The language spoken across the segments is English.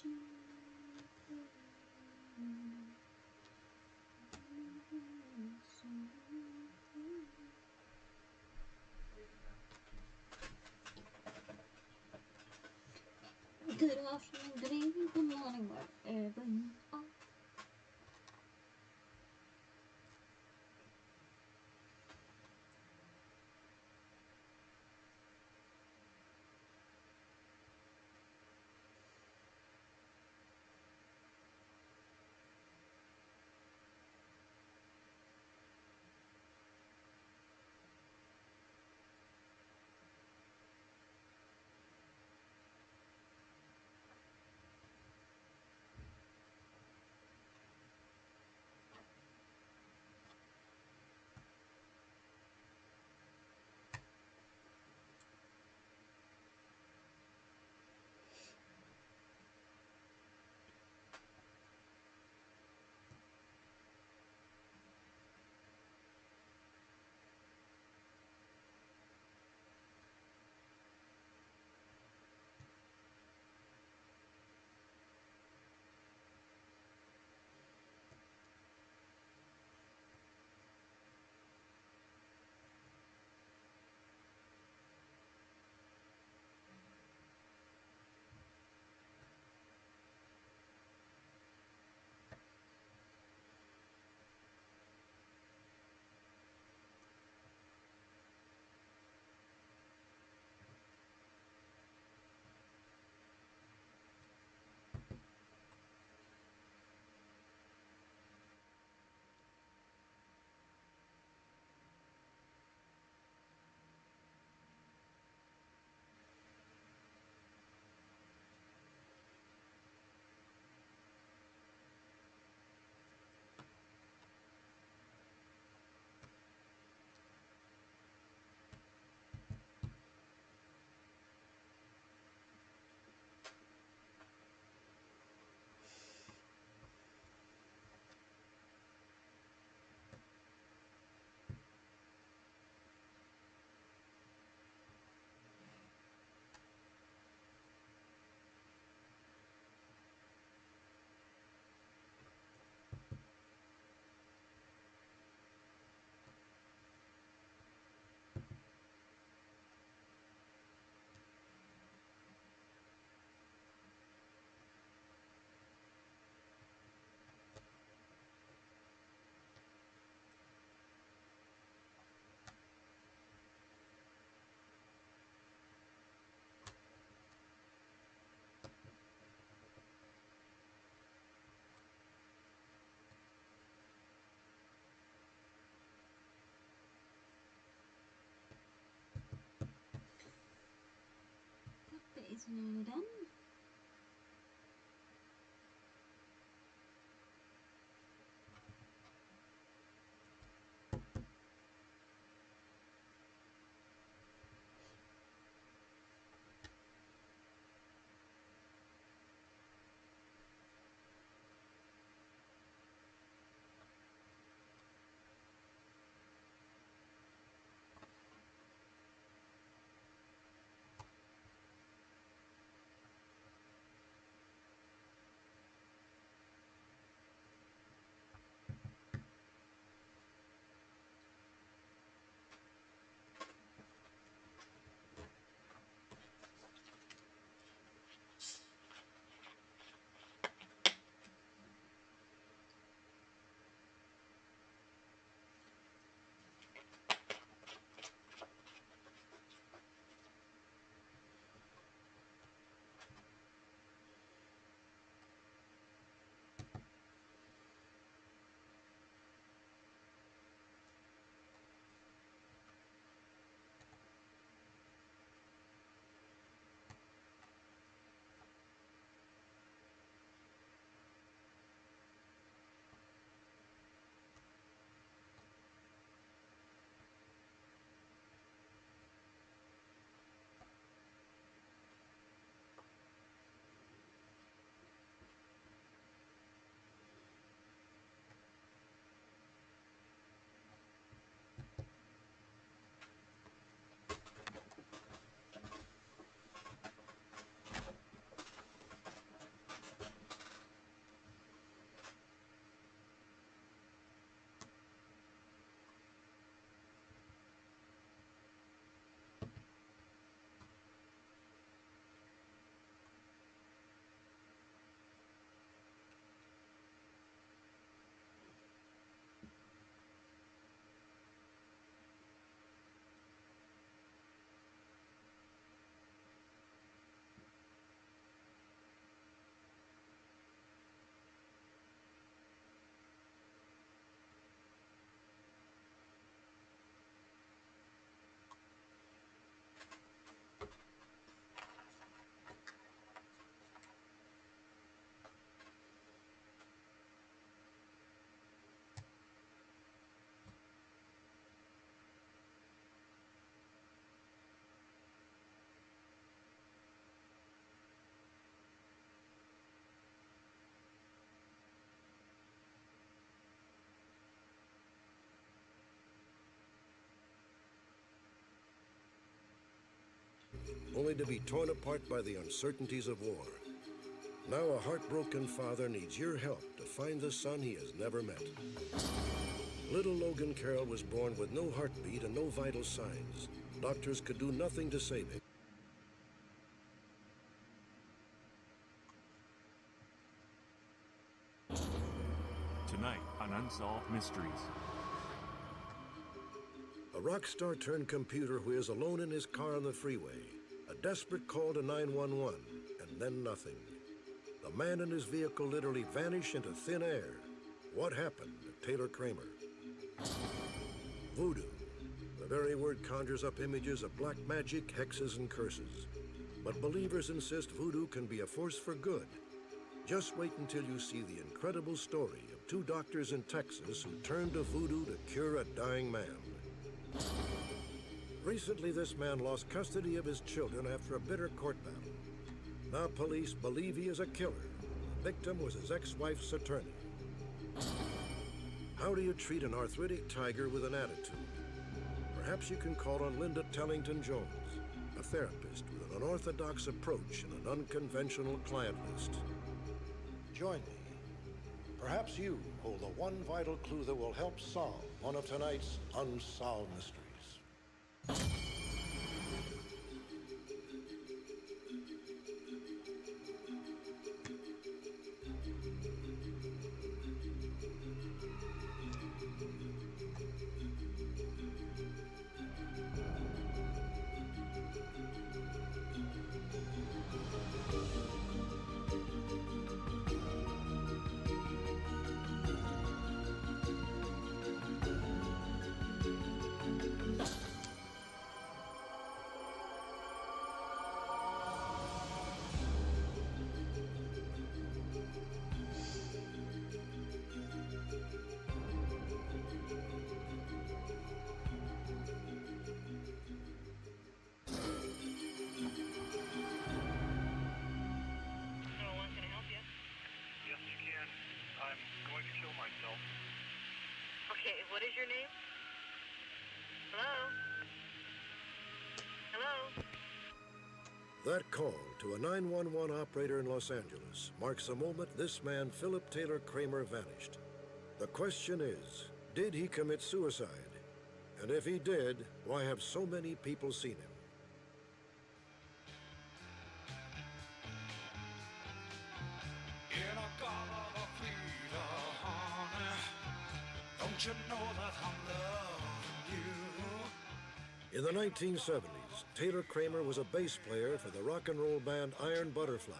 Good afternoon, good evening, good morning, wherever you are. That bit is nearly done. only to be torn apart by the uncertainties of war. Now a heartbroken father needs your help to find the son he has never met. Little Logan Carroll was born with no heartbeat and no vital signs. Doctors could do nothing to save him. Tonight on Unsolved Mysteries. A rock star turned computer whiz alone in his car on the freeway. A desperate call to 911, and then nothing. The man in his vehicle literally vanished into thin air. What happened to Taylor Kramer? Voodoo. The very word conjures up images of black magic, hexes, and curses. But believers insist voodoo can be a force for good. Just wait until you see the incredible story of two doctors in Texas who turned to voodoo to cure a dying man. Recently, this man lost custody of his children after a bitter court battle. Now police believe he is a killer. The victim was his ex-wife's attorney. How do you treat an arthritic tiger with an attitude? Perhaps you can call on Linda Tellington-Jones, a therapist with an unorthodox approach and an unconventional client list. Join me. Perhaps you hold the one vital clue that will help solve one of tonight's unsolved mysteries. Okay, what is your name? Hello? Hello? That call to a 911 operator in Los Angeles marks the moment this man, Philip Taylor Kramer, vanished. The question is, did he commit suicide? And if he did, why have so many people seen him? In a gobble of Peter, honey, don't you know that I'm loving you? In the 1970s, Taylor Kramer was a bass player for the rock and roll band Iron Butterfly.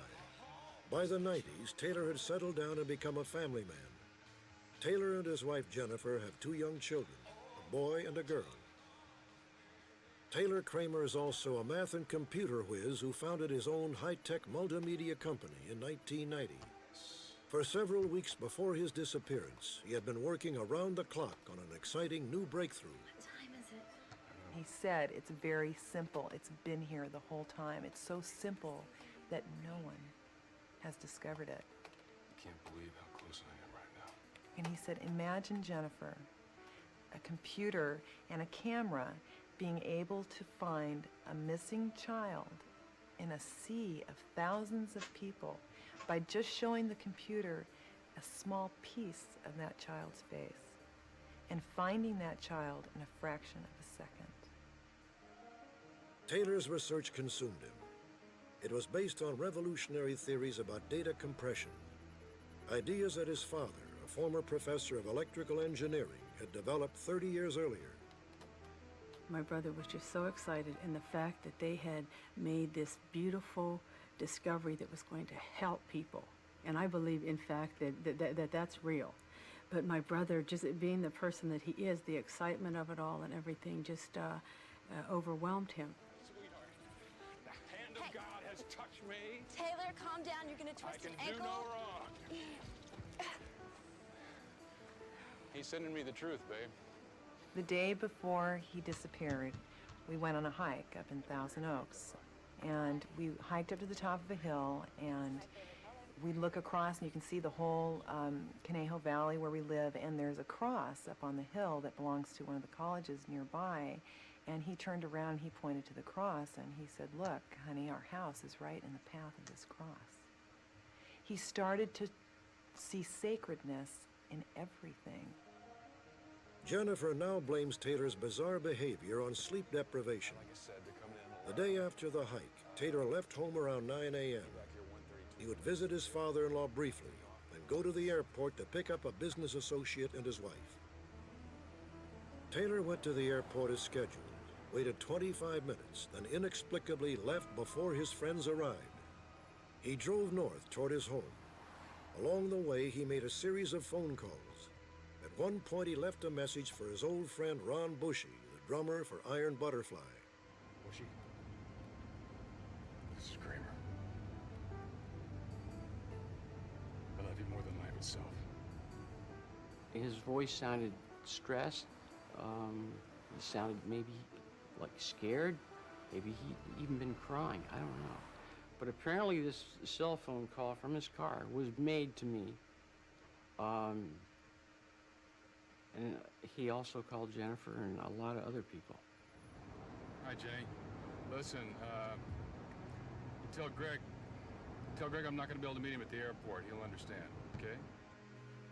By the 90s, Taylor had settled down and become a family man. Taylor and his wife Jennifer have two young children, a boy and a girl. Taylor Kramer is also a math and computer whiz who founded his own high-tech multimedia company in 1990. For several weeks before his disappearance, he had been working around the clock on an exciting new breakthrough. What time is it? He said it's very simple. It's been here the whole time. It's so simple that no one has discovered it. I can't believe how close I am right now. And he said, imagine, Jennifer, a computer and a camera being able to find a missing child in a sea of thousands of people by just showing the computer a small piece of that child's face and finding that child in a fraction of a second. Taylor's research consumed him. It was based on revolutionary theories about data compression, ideas that his father, a former professor of electrical engineering, had developed 30 years earlier. My brother was just so excited, and the fact that they had made this beautiful discovery that was going to help people. And I believe, in fact, that's real. But my brother, just being the person that he is, the excitement of it all and everything just overwhelmed him. Sweetheart, the hand of God has touched me. Taylor, calm down. You're gonna twist an ankle. I can do no wrong. He's sending me the truth, babe. The day before he disappeared, we went on a hike up in Thousand Oaks. And we hiked up to the top of a hill, and we look across, and you can see the whole Conejo Valley where we live, and there's a cross up on the hill that belongs to one of the colleges nearby. And he turned around and he pointed to the cross and he said, "Look, honey, our house is right in the path of this cross." He started to see sacredness in everything. Jennifer now blames Taylor's bizarre behavior on sleep deprivation. The day after the hike, Taylor left home around 9 a.m. He would visit his father-in-law briefly and go to the airport to pick up a business associate and his wife. Taylor went to the airport as scheduled, waited 25 minutes, then inexplicably left before his friends arrived. He drove north toward his home. Along the way, he made a series of phone calls. At one point, he left a message for his old friend Ron Bushy, the drummer for Iron Butterfly. Bushy, this is Kramer. I love you more than life itself. His voice sounded stressed. He sounded maybe like scared. Maybe he'd even been crying. I don't know. But apparently this cell phone call from his car was made to me. And he also called Jennifer and a lot of other people. Hi, Jenny. Listen, tell Greg I'm not going to be able to meet him at the airport. He'll understand, okay?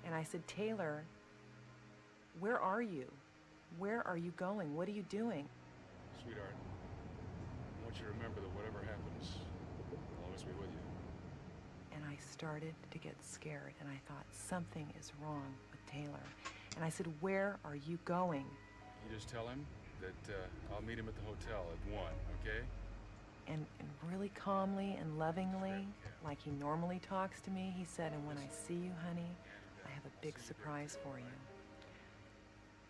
And I said, "Taylor, where are you? Where are you going? What are you doing?" Sweetheart, I want you to remember that whatever happens, I'll always be with you. And I started to get scared, and I thought, something is wrong with Taylor. And I said, "Where are you going?" You just tell him that I'll meet him at the hotel at 1, okay? And really calmly and lovingly, like he normally talks to me, he said, "And when I see you, honey, I have a big surprise for you."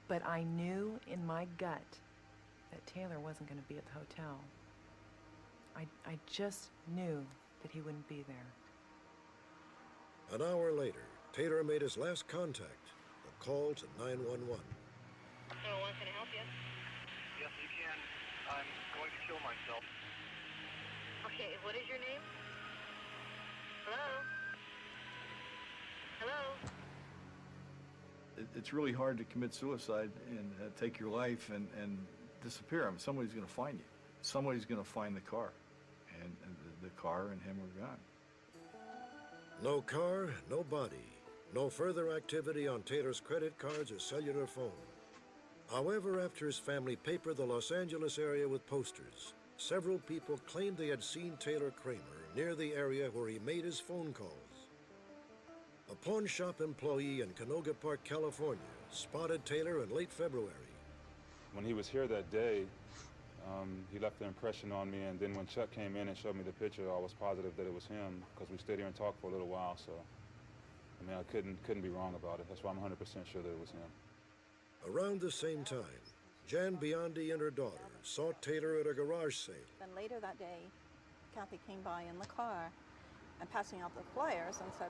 But I knew in my gut that Taylor wasn't going to be at the hotel. I just knew that he wouldn't be there. An hour later, Taylor made his last contact, a call to 911. Hello, can I help you? Yes, you can. I'm going to kill myself. Okay, what is your name? Hello? Hello? It's really hard to commit suicide and take your life and disappear. I mean, somebody's going to find you. Somebody's going to find the car. And the car and him are gone. No car, no body. No further activity on Taylor's credit cards or cellular phone. However, after his family papered the Los Angeles area with posters, several people claimed they had seen Taylor Kramer near the area where he made his phone calls. A pawn shop employee in Canoga Park, California, spotted Taylor in late February. When he was here that day, he left an impression on me, and then when Chuck came in and showed me the picture, I was positive that it was him, because we stayed here and talked for a little while, so, I mean, I couldn't be wrong about it. That's why I'm 100% sure that it was him. Around the same time, Jan Biondi and her daughter saw Taylor at a garage sale. Then later that day, Kathy came by in the car and passing out the flyers and said,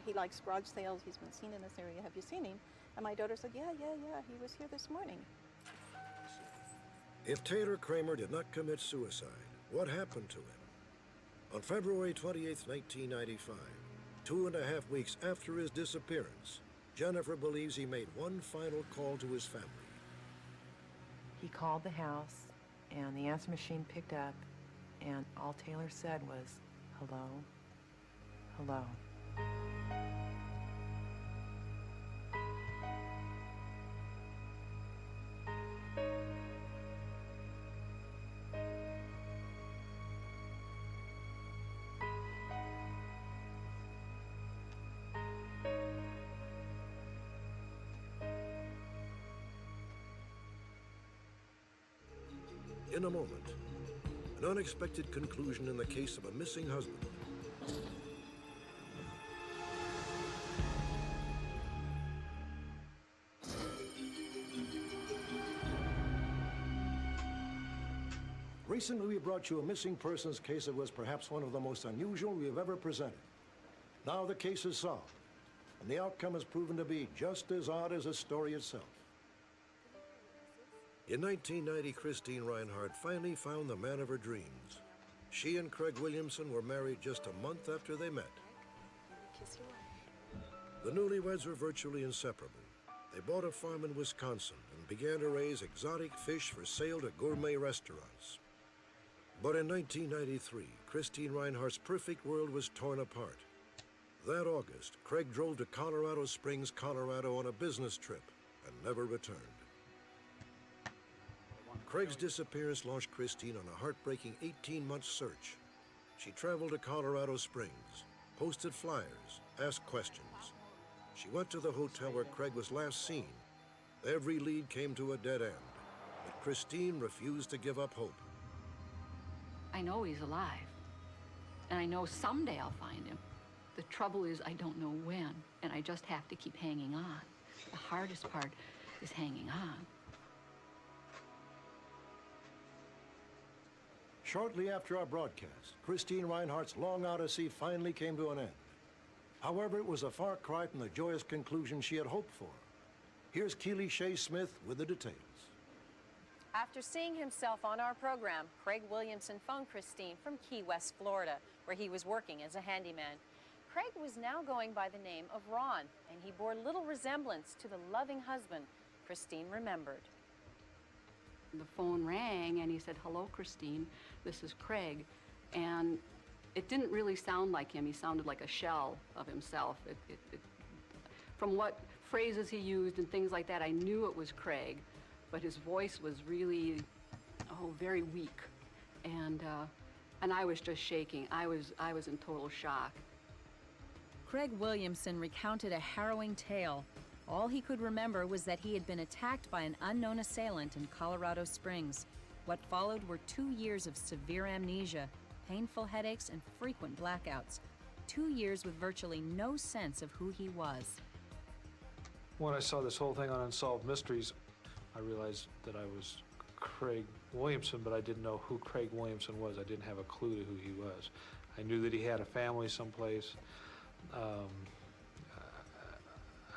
he likes garage sales, he's been seen in this area, have you seen him? And my daughter said, yeah, he was here this morning. If Taylor Kramer did not commit suicide, what happened to him? On February 28, 1995, 2.5 weeks after his disappearance, Jennifer believes he made one final call to his family. He called the house, and the answer machine picked up, and all Taylor said was, "Hello, hello." In a moment, an unexpected conclusion in the case of a missing husband. Recently, we brought you a missing persons case that was perhaps one of the most unusual we have ever presented. Now the case is solved, and the outcome has proven to be just as odd as the story itself. In 1990, Christine Reinhardt finally found the man of her dreams. She and Craig Williamson were married just a month after they met. Kiss your wife. The newlyweds were virtually inseparable. They bought a farm in Wisconsin and began to raise exotic fish for sale to gourmet restaurants. But in 1993, Christine Reinhardt's perfect world was torn apart. That August, Craig drove to Colorado Springs, Colorado on a business trip and never returned. Craig's disappearance launched Christine on a heartbreaking 18-month search. She traveled to Colorado Springs, posted flyers, asked questions. She went to the hotel where Craig was last seen. Every lead came to a dead end, but Christine refused to give up hope. I know he's alive, and I know someday I'll find him. The trouble is I don't know when, and I just have to keep hanging on. The hardest part is hanging on. Shortly after our broadcast, Christine Reinhardt's long odyssey finally came to an end. However, it was a far cry from the joyous conclusion she had hoped for. Here's Keely Shea Smith with the details. After seeing himself on our program, Craig Williamson phoned Christine from Key West, Florida, where he was working as a handyman. Craig was now going by the name of Ron, and he bore little resemblance to the loving husband Christine remembered. The phone rang, and he said, "Hello, Christine, this is Craig." And it didn't really sound like him. He sounded like a shell of himself. From what phrases he used and things like that, I knew it was Craig, but his voice was really, very weak. And I was just shaking. I was in total shock. Craig Williamson recounted a harrowing tale. All he could remember was that he had been attacked by an unknown assailant in Colorado Springs. What followed were 2 years of severe amnesia, painful headaches, and frequent blackouts. 2 years with virtually no sense of who he was. When I saw this whole thing on Unsolved Mysteries, I realized that I was Craig Williamson, but I didn't know who Craig Williamson was. I didn't have a clue to who he was. I knew that he had a family someplace.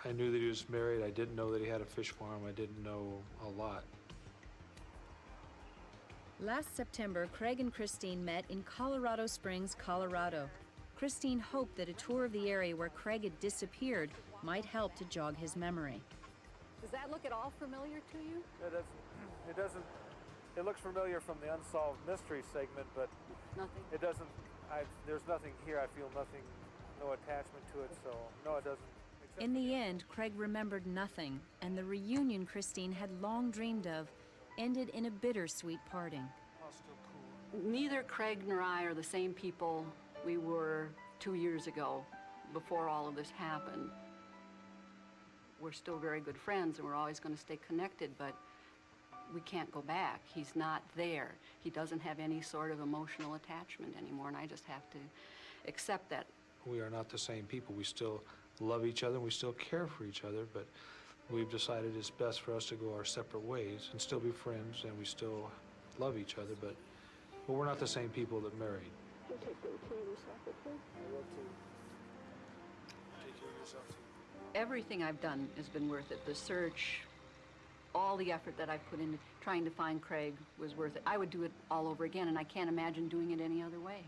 I knew that he was married. I didn't know that he had a fish farm. I didn't know a lot. Last September, Craig and Christine met in Colorado Springs, Colorado. Christine hoped that a tour of the area where Craig had disappeared might help to jog his memory. Does that look at all familiar to you? It doesn't. It looks familiar from the Unsolved Mystery segment, but nothing. It doesn't. There's nothing here. I feel nothing, no attachment to it. So no, it doesn't. In the end, Craig remembered nothing, and the reunion Christine had long dreamed of ended in a bittersweet parting. Neither Craig nor I are the same people we were 2 years ago, before all of this happened. We're still very good friends, and we're always going to stay connected, but we can't go back. He's not there. He doesn't have any sort of emotional attachment anymore, and I just have to accept that. We are not the same people. We still love each other, and we still care for each other, but we've decided it's best for us to go our separate ways and still be friends, and we still love each other, but we're not the same people that married. You take good care of yourself, okay? I will too. Take care of yourself too. Everything I've done has been worth it. The search, all the effort that I've put into trying to find Craig was worth it. I would do it all over again, and I can't imagine doing it any other way.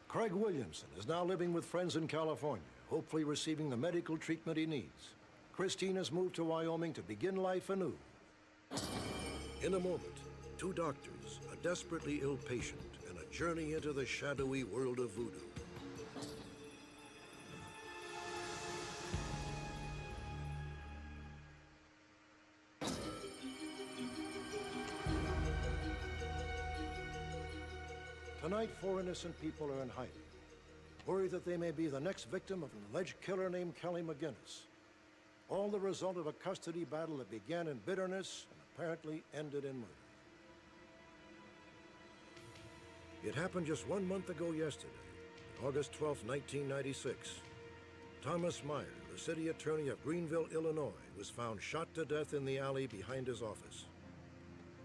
Craig Williamson is now living with friends in California, hopefully receiving the medical treatment he needs. Christine has moved to Wyoming to begin life anew. In a moment, two doctors, a desperately ill patient, and a journey into the shadowy world of voodoo. Tonight, 4 innocent people are in hiding, worried that they may be the next victim of an alleged killer named Kelly McGinnis. All the result of a custody battle that began in bitterness and apparently ended in murder. It happened just 1 month ago yesterday, August 12, 1996. Thomas Meyer, the city attorney of Greenville, Illinois, was found shot to death in the alley behind his office.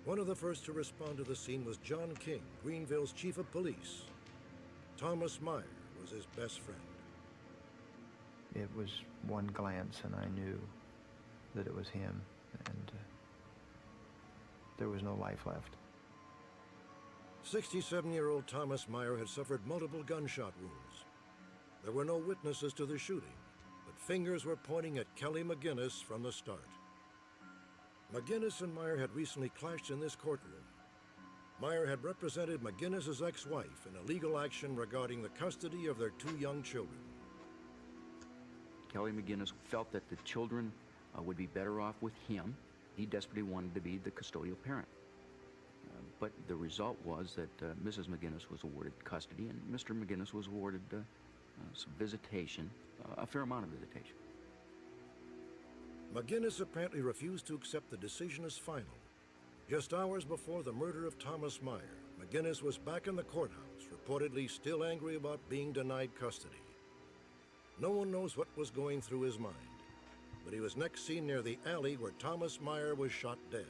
One of the first to respond to the scene was John King, Greenville's chief of police. Thomas Meyer was his best friend. It was one glance, and I knew that it was him, and there was no life left. 67-year-old Thomas Meyer had suffered multiple gunshot wounds. There were no witnesses to the shooting, but but fingers were pointing at Kelly McGinnis from the start. McGinnis and Meyer had recently clashed in this courtroom. Meyer had represented McGinnis's ex-wife in a legal action regarding the custody of their 2 young children. Kelly McGinnis felt that the children would be better off with him. He desperately wanted to be the custodial parent. But the result was that Mrs. McGinnis was awarded custody and Mr. McGinnis was awarded some visitation, a fair amount of visitation. McGinnis apparently refused to accept the decision as final. Just hours before the murder of Thomas Meyer, McGinnis was back in the courthouse, reportedly still angry about being denied custody. No one knows what was going through his mind, but he was next seen near the alley where Thomas Meyer was shot dead.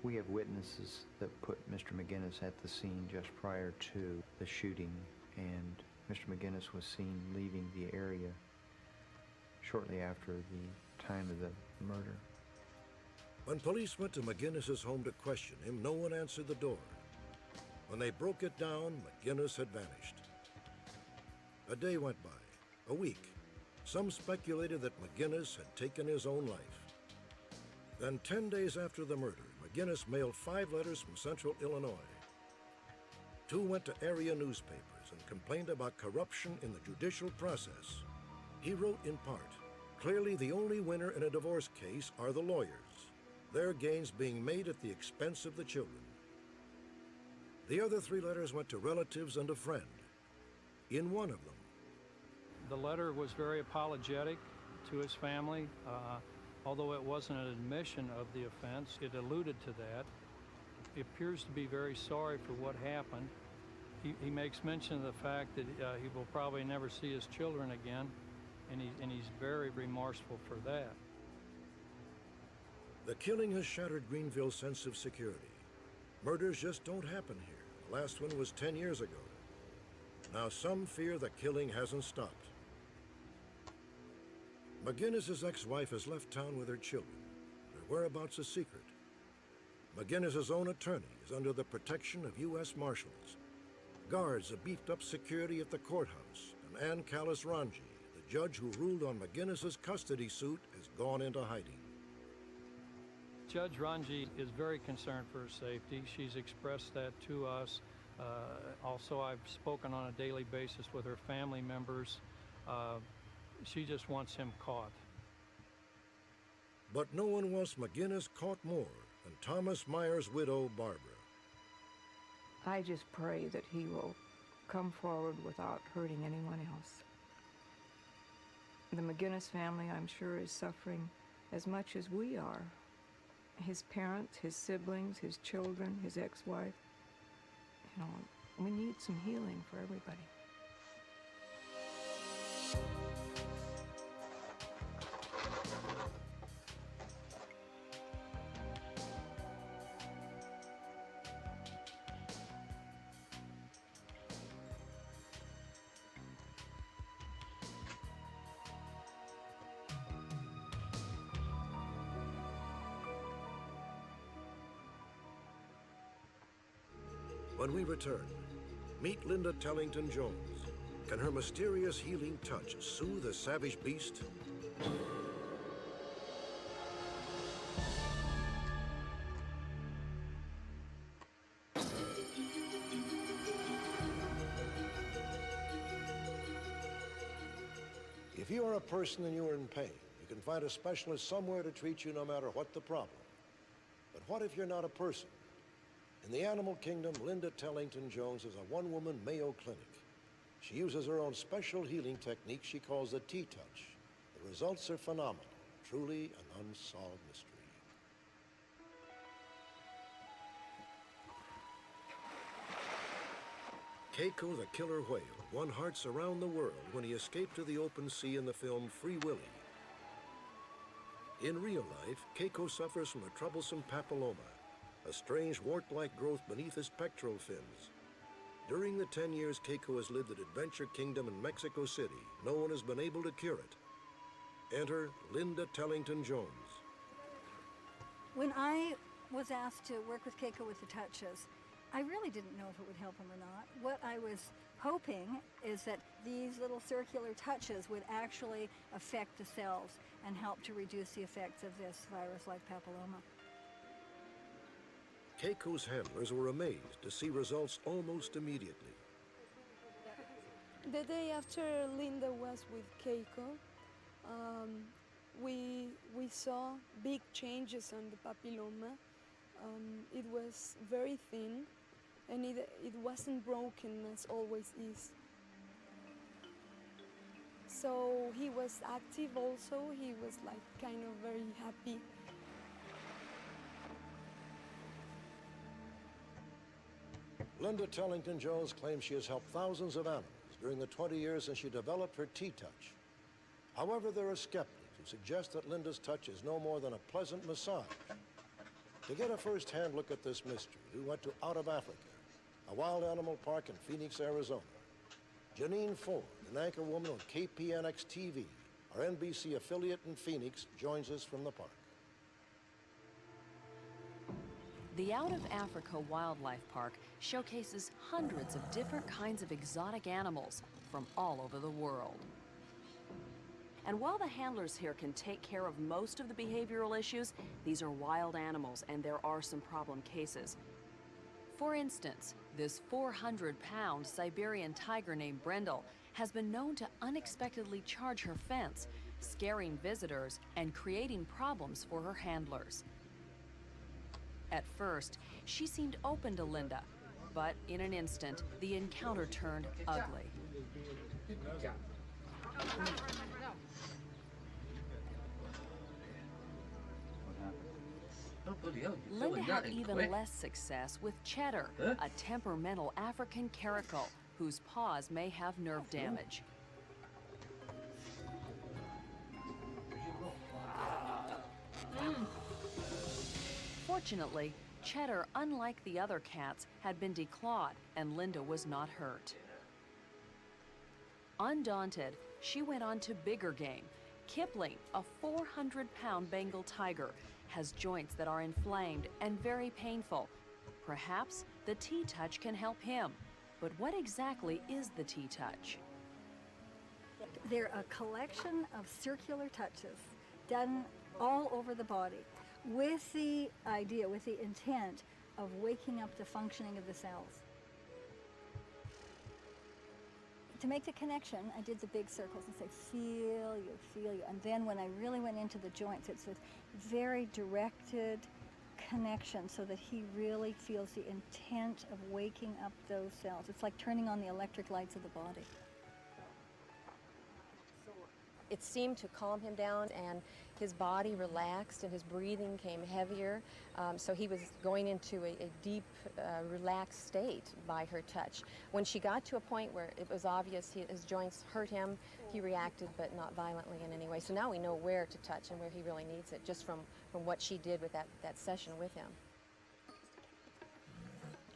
We have witnesses that put Mr. McGinnis at the scene just prior to the shooting, and Mr. McGinnis was seen leaving the area shortly after the time of the murder. When police went to McGinnis's home to question him, no one answered the door. When they broke it down, McGinnis had vanished. A day went by, a week. Some speculated that McGinnis had taken his own life. Then 10 days after the murder, McGinnis mailed 5 letters from Central Illinois. 2 went to area newspapers and complained about corruption in the judicial process. He wrote in part, "Clearly the only winner in a divorce case are the lawyers, their gains being made at the expense of the children." The other 3 letters went to relatives and a friend. In one of them, the letter was very apologetic to his family. Although it wasn't an admission of the offense, it alluded to that. He appears to be very sorry for what happened. He makes mention of the fact that he will probably never see his children again, and he's very remorseful for that. the killing has shattered Greenville's sense of security. Murders just don't happen here. The last one was 10 years ago. Now some fear the killing hasn't stopped. McGinnis's ex-wife has left town with her children. Their whereabouts a secret. McGinnis's own attorney is under the protection of U.S. Marshals. Guards have beefed up security at the courthouse, and Ann Callis Ranji, the judge who ruled on McGinnis's custody suit, has gone into hiding. Judge Ranji is very concerned for her safety. She's expressed that to us. Also, I've spoken on a daily basis with her family members. She just wants him caught. But no one wants McGinnis caught more than Thomas Meyer's widow, Barbara. I just pray that he will come forward without hurting anyone else. The McGinnis family, I'm sure, is suffering as much as we are. His parents, his siblings, his children, his ex-wife. You know, we need some healing for everybody. When we return, meet Linda Tellington Jones. Can her mysterious healing touch soothe a savage beast? If you are a person and you are in pain, you can find a specialist somewhere to treat you no matter what the problem. But what if you're not a person? In the animal kingdom, Linda Tellington Jones is a one-woman Mayo Clinic. She uses her own special healing technique she calls the T-Touch. The results are phenomenal, truly an unsolved mystery. Keiko the killer whale won hearts around the world when he escaped to the open sea in the film Free Willy. In real life, Keiko suffers from a troublesome papilloma, a strange wart-like growth beneath his pectoral fins. During the 10 years Keiko has lived at Adventure Kingdom in Mexico City, no one has been able to cure it. Enter Linda Tellington Jones. When I was asked to work with Keiko with the touches, I really didn't know if it would help him or not. What I was hoping is that these little circular touches would actually affect the cells and help to reduce the effects of this virus like papilloma. Keiko's handlers were amazed to see results almost immediately. The day after Linda was with Keiko, we saw big changes on the papilloma. It was very thin, and it wasn't broken as always is. So he was active also. He was like kind of very happy. Linda Tellington Jones claims she has helped thousands of animals during the 20 years since she developed her T-Touch. However, there are skeptics who suggest that Linda's touch is no more than a pleasant massage. To get a first-hand look at this mystery, we went to Out of Africa, a wild animal park in Phoenix, Arizona. Janine Ford, an anchor woman on KPNX TV, our NBC affiliate in Phoenix, joins us from the park. The Out of Africa Wildlife Park showcases hundreds of different kinds of exotic animals from all over the world. And while the handlers here can take care of most of the behavioral issues, these are wild animals and there are some problem cases. For instance, this 400-pound Siberian tiger named Brindle has been known to unexpectedly charge her fence, scaring visitors and creating problems for her handlers. At first, she seemed open to Linda, but in an instant, the encounter turned ugly. Linda had even less success with Cheddar, a temperamental African caracal whose paws may have nerve damage. Fortunately, Cheddar, unlike the other cats, had been declawed and Linda was not hurt. Undaunted, she went on to bigger game. Kipling, a 400-pound Bengal tiger, has joints that are inflamed and very painful. Perhaps the T-Touch can help him. But what exactly is the T-Touch? They're a collection of circular touches done all over the body with the idea, with the intent of waking up the functioning of the cells. To make the connection, I did the big circles and say, feel you, feel you. And then when I really went into the joints, it's a very directed connection so that he really feels the intent of waking up those cells. It's like turning on the electric lights of the body. It seemed to calm him down, and his body relaxed and his breathing came heavier. So he was going into a deep, relaxed state by her touch. When she got to a point where it was obvious his joints hurt him, he reacted, but not violently in any way. So now we know where to touch and where he really needs it, just from what she did with that session with him.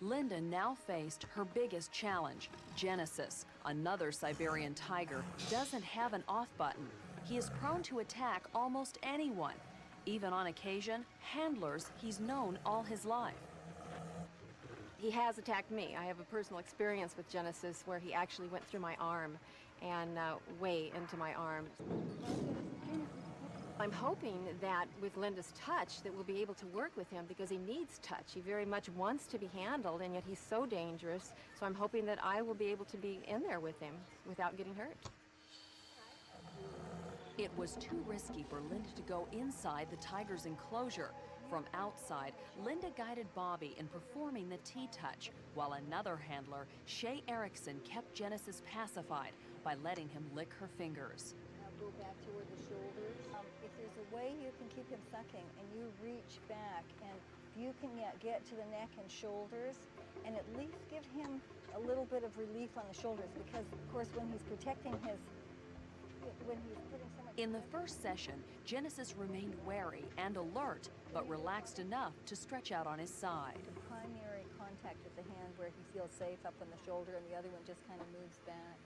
Linda now faced her biggest challenge. Genesis, another Siberian tiger, doesn't have an off button. He is prone to attack almost anyone. Even on occasion, handlers he's known all his life. He has attacked me. I have a personal experience with Genesis where he actually went through my arm and way into my arm. I'm hoping that with Linda's touch that we'll be able to work with him because he needs touch. He very much wants to be handled, and yet he's so dangerous. So I'm hoping that I will be able to be in there with him without getting hurt. It was too risky for Linda to go inside the tiger's enclosure. From outside, Linda guided Bobby in performing the T-Touch, while another handler, Shay Erickson, kept Genesis pacified by letting him lick her fingers. Go back toward the shoulders. If there's a way you can keep him sucking and you reach back and you can get to the neck and shoulders and at least give him a little bit of relief on the shoulders, because of course when he's protecting his, when he's putting so much... In the first session, Genesis remained wary and alert, but relaxed enough to stretch out on his side. The primary contact with the hand where he feels safe up on the shoulder and the other one just kind of moves back.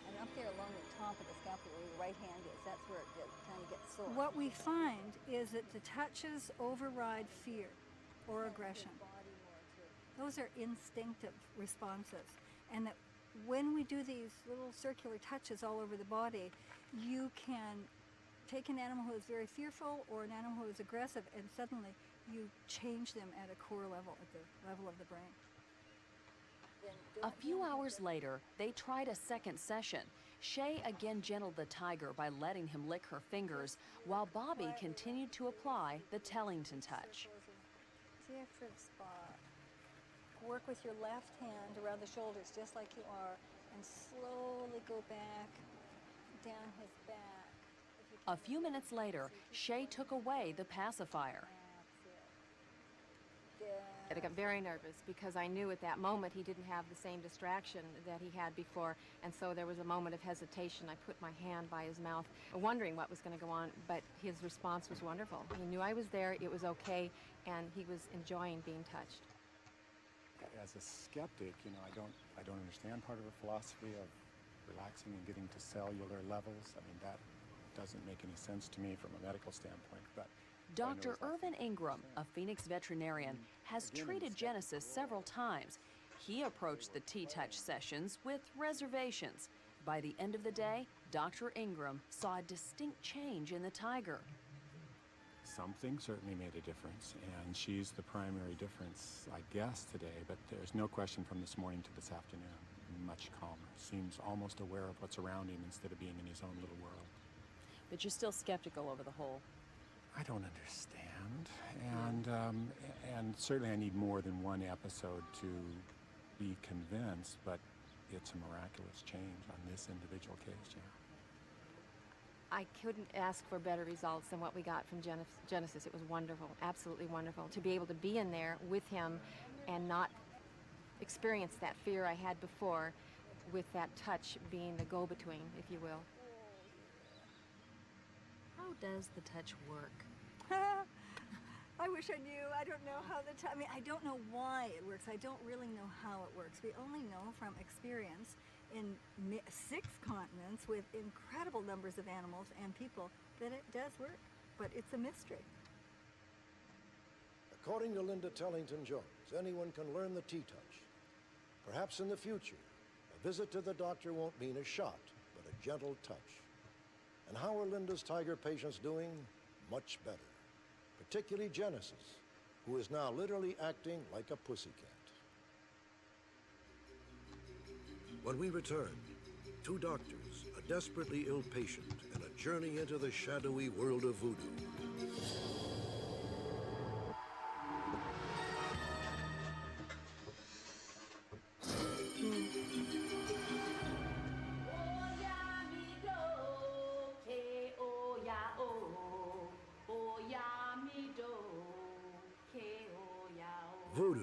And up there along the top of the scapula where your right hand is, that's where it kind of gets sore. What we find is that the touches override fear or aggression. Those are instinctive responses. And that when we do these little circular touches all over the body, you can take an animal who is very fearful or an animal who is aggressive, and suddenly you change them at a core level, at the level of the brain. A few hours later, they tried a second session. Shay again gentled the tiger by letting him lick her fingers, while Bobby continued to apply the Tellington touch. Different spot. Work with your left hand around the shoulders, just like you are, and slowly go back down his back. A few minutes later, Shay took away the pacifier. I got very nervous because I knew at that moment he didn't have the same distraction that he had before, and so there was a moment of hesitation. I put my hand by his mouth, wondering what was going to go on, but his response was wonderful. He knew I was there, it was okay, and he was enjoying being touched. As a skeptic, you know, I don't understand part of the philosophy of relaxing and getting to cellular levels. I mean, that doesn't make any sense to me from a medical standpoint, but Dr. Irvin Ingram, a Phoenix veterinarian, has treated Genesis several times. He approached the T-Touch sessions with reservations. By the end of the day, Dr. Ingram saw a distinct change in the tiger. something certainly made a difference, and she's the primary difference, I guess, today, but there's no question from this morning to this afternoon. Much calmer. Seems almost aware of what's around him instead of being in his own little world. But you're still skeptical over the whole. I don't understand, and certainly I need more than one episode to be convinced, but it's a miraculous change on this individual case, yeah. I couldn't ask for better results than what we got from Genesis. It was wonderful, absolutely wonderful. To be able to be in there with him and not experience that fear I had before, with that touch being the go-between, if you will. How does the touch work? I wish I knew. I don't know how I mean, I don't know why it works. I don't really know how it works. We only know from experience in 6 continents with incredible numbers of animals and people that it does work, but it's a mystery. According to Linda Tellington-Jones, anyone can learn the T-Touch. Perhaps in the future, a visit to the doctor won't mean a shot, but a gentle touch. And how are Linda's tiger patients doing? Much better. Particularly Genesis, who is now literally acting like a pussycat. When we return, 2 doctors, a desperately ill patient, and a journey into the shadowy world of voodoo. Voodoo.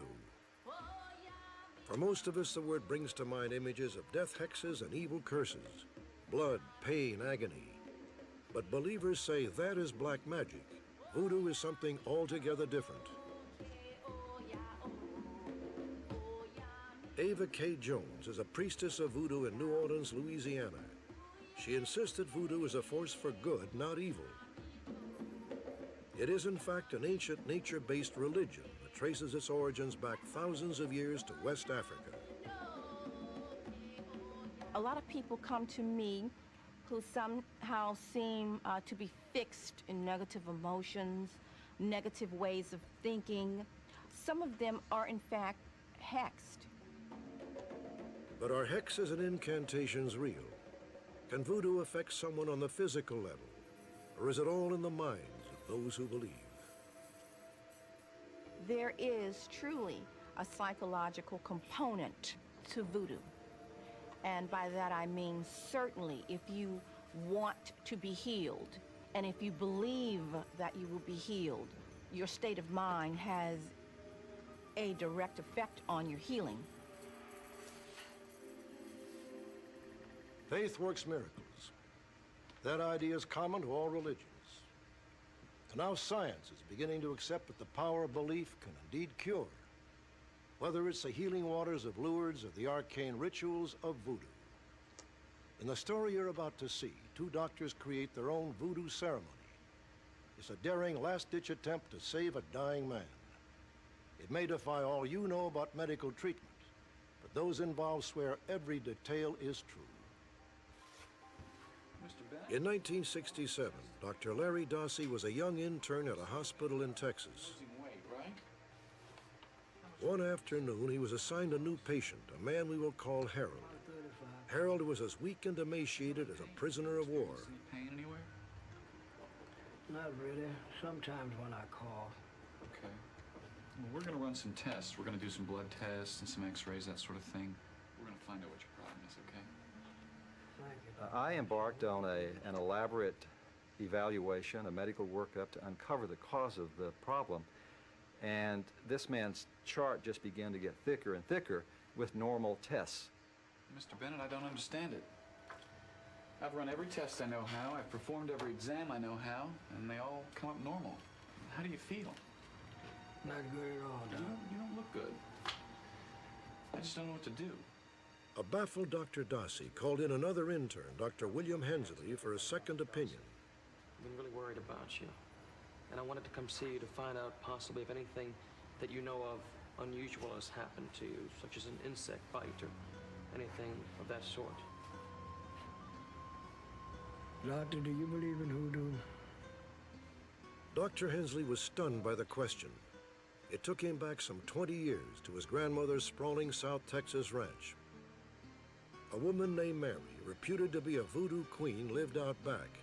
For most of us, the word brings to mind images of death hexes and evil curses, blood, pain, agony. But believers say that is black magic. Voodoo is something altogether different. Ava K. Jones is a priestess of voodoo in New Orleans, Louisiana. She insisted voodoo is a force for good, not evil. It is, in fact, an ancient nature-based religion that traces its origins back thousands of years to West Africa. A lot of people come to me who somehow seem to be fixed in negative emotions, negative ways of thinking. Some of them are, in fact, hexed. But are hexes and incantations real? Can voodoo affect someone on the physical level? Or is it all in the minds of those who believe? There is truly a psychological component to voodoo. And by that I mean certainly if you want to be healed, and if you believe that you will be healed, your state of mind has a direct effect on your healing. Faith works miracles. That idea is common to all religions. And now science is beginning to accept that the power of belief can indeed cure, whether it's the healing waters of Lourdes or the arcane rituals of voodoo. In the story you're about to see, 2 doctors create their own voodoo ceremony. It's a daring last-ditch attempt to save a dying man. It may defy all you know about medical treatment, but Those involved swear every detail is true. Mr. Bennett? In 1967, Dr. Larry Dossey was a young intern at a hospital in Texas. Losing weight, right? One afternoon, he was assigned a new patient, a man we will call Harold. Harold was as weak and emaciated as a prisoner of war. Pain anywhere? Not really. Sometimes when I cough. Okay. Well, we're going to run some tests. We're going to do some blood tests and some x-rays, that sort of thing. We're going to find out what your problem is, okay? Thank you. I embarked on an elaborate evaluation, a medical workup to uncover the cause of the problem. And this man's chart just began to get thicker and thicker with normal tests. Mr. Bennett, I don't understand it. I've run every test I know how. I've performed every exam I know how, and they all come up normal. How do you feel? Not good at all, Doc. You don't look good. I just don't know what to do. A baffled Dr. Dossey called in another intern, Dr. William Hensley, for a second opinion. I've been really worried about you, and I wanted to come see you to find out possibly if anything that you know of unusual has happened to you, such as an insect bite or anything of that sort. Doctor, do you believe in hoodoo? Dr. Hensley was stunned by the question. It took him back some 20 years to his grandmother's sprawling South Texas ranch. A woman named Mary, reputed to be a voodoo queen, lived out back.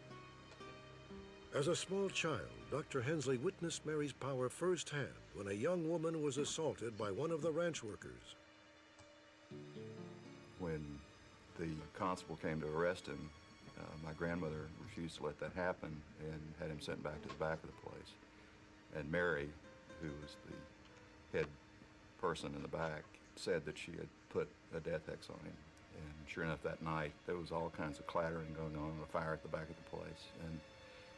As a small child, Dr. Hensley witnessed Mary's power firsthand when a young woman was assaulted by one of the ranch workers. When the constable came to arrest him, my grandmother refused to let that happen and had him sent back to the back of the place. And Mary, who was the head person in the back, said that she had put a death hex on him. And sure enough, that night, there was all kinds of clattering going on, a fire at the back of the place.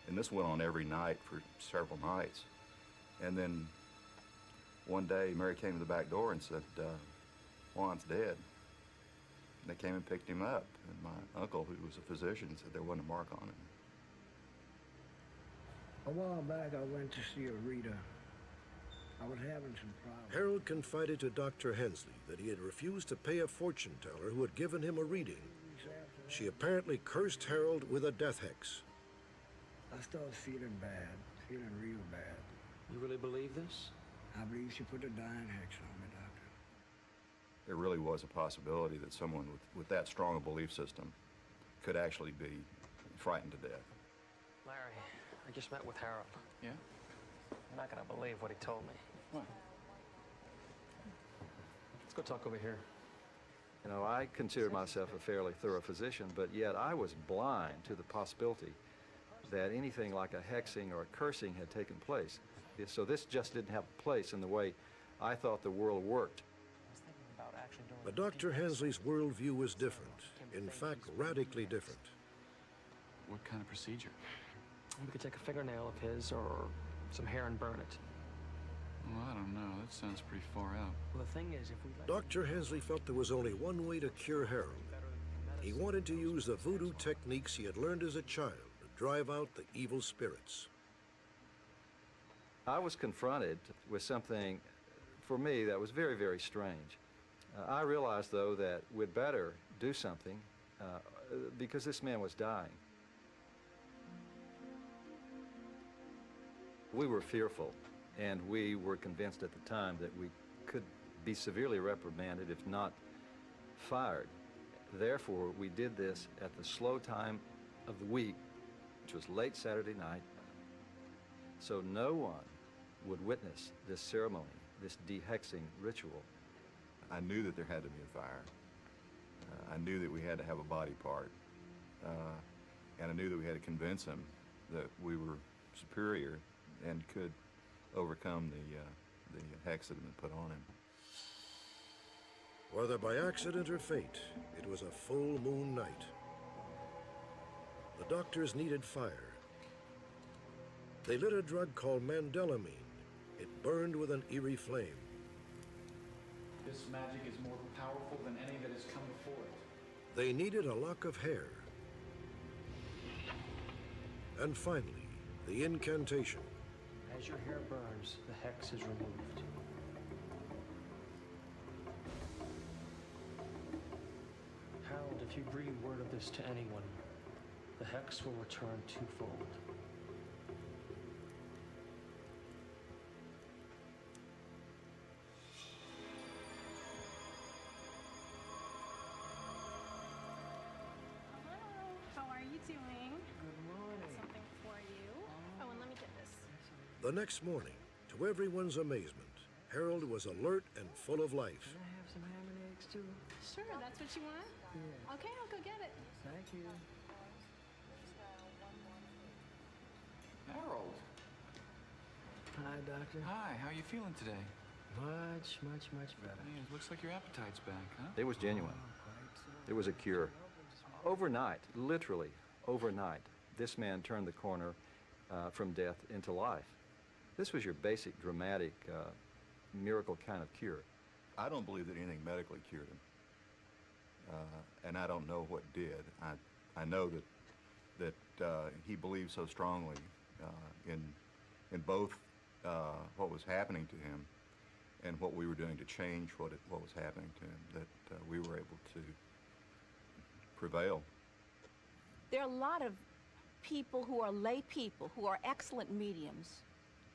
And this went on every night for several nights. And then one day, Mary came to the back door and said, Juan's dead. And they came and picked him up. And my uncle, who was a physician, said there wasn't a mark on him. A while back, I went to see a reader. I was having some problems. Harold confided to Dr. Hensley that he had refused to pay a fortune teller who had given him a reading. She apparently cursed Harold with a death hex. I started feeling bad, feeling real bad. You really believe this? I believe she put a dying hex on me, Doctor. There really was a possibility that someone with that strong a belief system could actually be frightened to death. Larry, I just met with Harold. Yeah? You're not gonna believe what he told me. What? Let's go talk over here. You know, I considered myself a fairly thorough physician, but yet I was blind to the possibility that anything like a hexing or a cursing had taken place. So this just didn't have a place in the way I thought the world worked. But Dr. Hensley's worldview was different. In fact, radically different. What kind of procedure? We could take a fingernail of his or some hair and burn it. Well, I don't know. That sounds pretty far out. Well, the thing is, if we let Dr. Hensley felt there was only one way to cure Harold. He wanted to use the voodoo techniques he had learned as a child to drive out the evil spirits. I was confronted with something, for me, that was very, very strange. I realized, though, that we'd better do something because this man was dying. We were fearful, and we were convinced at the time that we could be severely reprimanded, if not fired. Therefore, we did this at the slow time of the week, which was late Saturday night, so no one would witness this ceremony, this dehexing ritual. I knew that there had to be a fire. I knew that we had to have a body part. And I knew that we had to convince him that we were superior and could overcome the hex that had been put on him. Whether by accident or fate, it was a full moon night. The doctors needed fire. They lit a drug called mandelamine. It burned with an eerie flame. This magic is more powerful than any that has come before it. They needed a lock of hair. And finally, the incantation. As your hair burns, the hex is removed. if you breathe word of this to anyone, the hex will return twofold. How are you doing? Good morning. Something for you. Oh, and let me get this. The next morning, to everyone's amazement, Harold was alert and full of life. Can I have some ham and eggs too? Sure, that's what you want? Yeah. Okay, I'll go get it. Thank you. Harold. Hi, Doctor. Hi, how are you feeling today? Much, much, much better. Yeah, it looks like your appetite's back, huh? It was genuine. It was a cure. Overnight, literally overnight, this man turned the corner from death into life. This was your basic, dramatic, miracle kind of cure. I don't believe that anything medically cured him. And I don't know what did. I know that he believed so strongly in both what was happening to him and what we were doing to change what was happening to him, that we were able to prevail. There are a lot of people who are lay people, who are excellent mediums,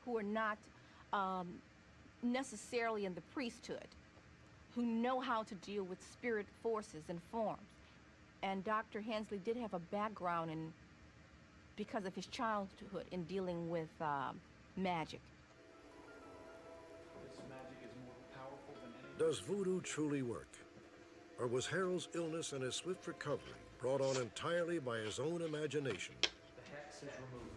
who are not necessarily in the priesthood, who know how to deal with spirit forces and forms. And Dr. Hensley did have a background in, because of his childhood, in dealing with magic. This magic is more powerful than any... Does voodoo truly work? Or was Harold's illness and his swift recovery brought on entirely by his own imagination? The hex is removed.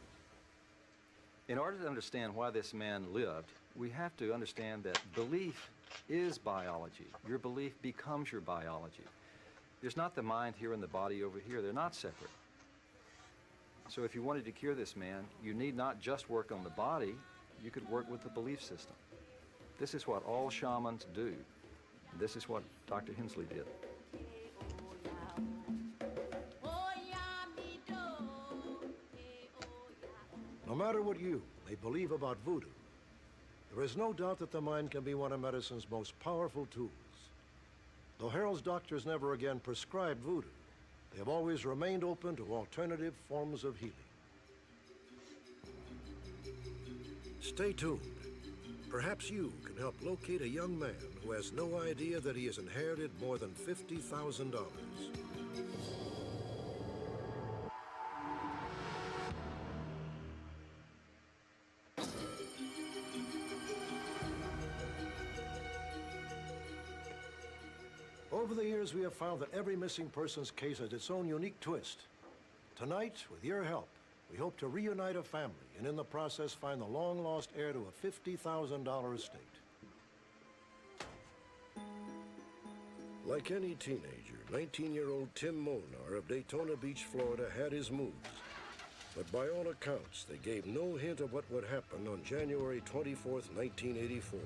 In order to understand why this man lived, we have to understand that belief is biology. Your belief becomes your biology. There's not the mind here and the body over here. They're not separate. So if you wanted to cure this man, you need not just work on the body, you could work with the belief system. This is what all shamans do. This is what Dr. Hensley did. No matter what you may believe about voodoo, there is no doubt that the mind can be one of medicine's most powerful tools. Though Harold's doctors never again prescribed voodoo, they have always remained open to alternative forms of healing. Stay tuned. Perhaps you can help locate a young man who has no idea that he has inherited more than $50,000. Over the years, we have found that every missing persons case has its own unique twist. Tonight, with your help, we hope to reunite a family and in the process find the long-lost heir to a $50,000 estate. Like any teenager, 19-year-old Tim Molnar of Daytona Beach, Florida, had his moves. But by all accounts, they gave no hint of what would happen on January 24th, 1984.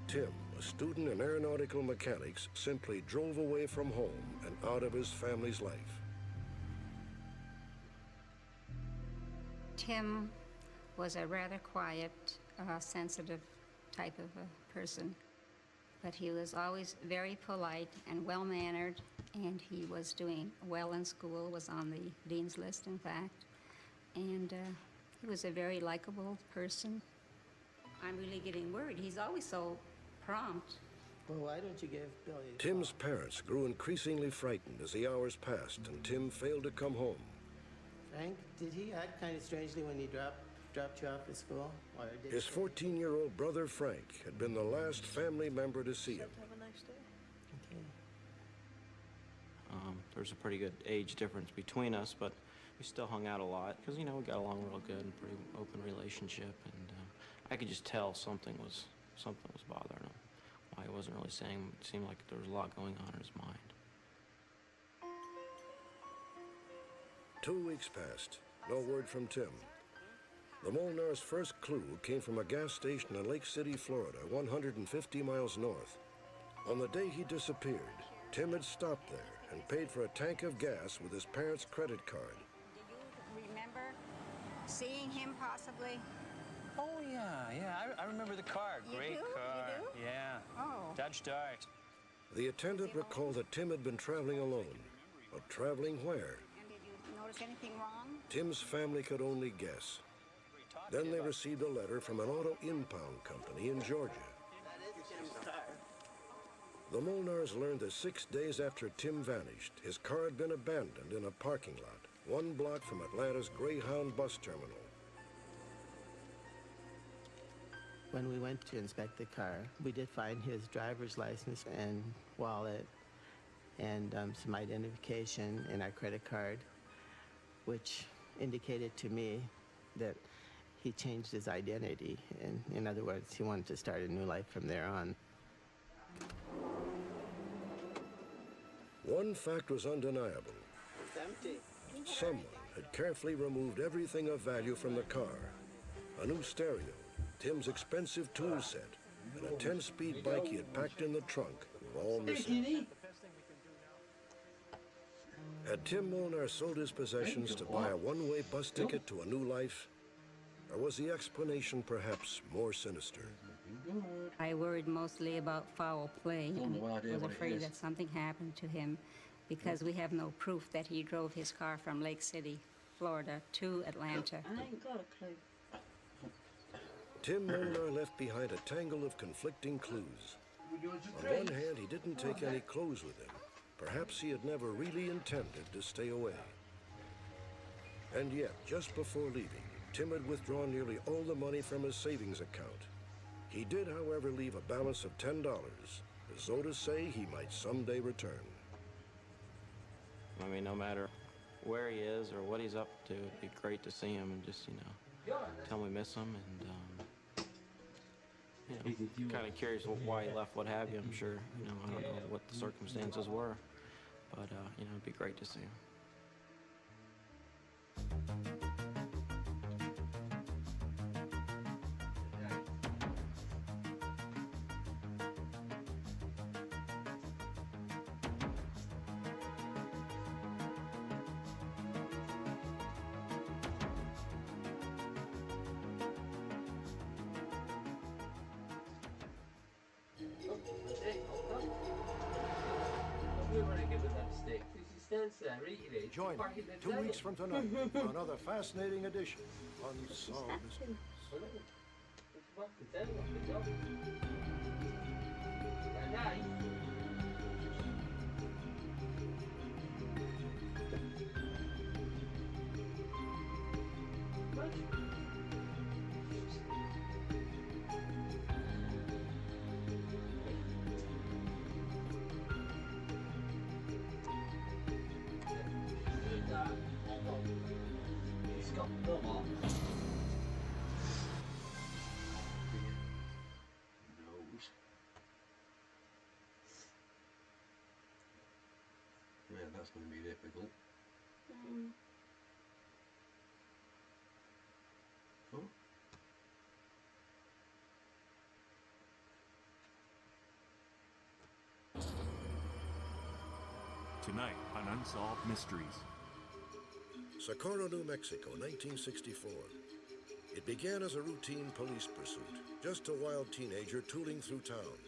Tim, a student in aeronautical mechanics, simply drove away from home and out of his family's life. Tim was a rather quiet, sensitive type of a person, but he was always very polite and well-mannered, and he was doing well in school, was on the dean's list, in fact, and he was a very likable person. I'm really getting worried. He's always so prompt. Well, why don't you give Billy a Tim's parents grew increasingly frightened as the hours passed and Tim failed to come home. Frank, did he act kind of strangely when he dropped you off at school? Or did His 14-year-old brother Frank had been the last family member to see him. Have a nice day. Okay. There's a pretty good age difference between us, but we still hung out a lot because, you know, we got along real good and pretty open relationship, and I could just tell something was bothering him. Why he wasn't really saying, it seemed like there was a lot going on in his mind. 2 weeks passed, no word from Tim. The Molnar's first clue came from a gas station in Lake City, Florida, 150 miles north. On the day he disappeared, Tim had stopped there and paid for a tank of gas with his parents' credit card. Do you remember seeing him possibly? Oh, yeah. I remember the car. You Great do? car. You do? Yeah. Oh. Dodge Dart. The attendant recalled that Tim had been traveling alone. But traveling where? And did you notice anything wrong? Tim's family could only guess. Then they received a letter from an auto impound company in Georgia. The Molnars learned that 6 days after Tim vanished, his car had been abandoned in a parking lot, 1 block from Atlanta's Greyhound bus terminal. When we went to inspect the car, we did find his driver's license and wallet and some identification in our credit card, which indicated to me that he changed his identity. And in other words, he wanted to start a new life from there on. One fact was undeniable. It's empty. Someone had carefully removed everything of value from the car. A new stereo, Tim's expensive tool set, and a 10-speed bike he had packed in the trunk were all missing. Had Tim Molnar sold his possessions to buy a one-way bus ticket to a new life? Or was the explanation perhaps more sinister? I worried mostly about foul play and was afraid that something happened to him because we have no proof that he drove his car from Lake City, Florida, to Atlanta. I ain't got a clue. Tim Molnar left behind a tangle of conflicting clues. On one hand, he didn't take any clothes with him. Perhaps he had never really intended to stay away. And yet, just before leaving, Tim had withdrawn nearly all the money from his savings account. He did, however, leave a balance of $10, as though to say he might someday return. I mean, no matter where he is or what he's up to, it'd be great to see him and just, tell him we miss him and, kind of curious why he left, what have you. I'm sure, I don't know what the circumstances were, but, it'd be great to see him. Join me 2 weeks from tonight for another fascinating edition of Unsolved Mysteries. Yeah, that's going to be difficult. Huh? Tonight on Unsolved Mysteries. Socorro, New Mexico, 1964. It began as a routine police pursuit, just a wild teenager tooling through town,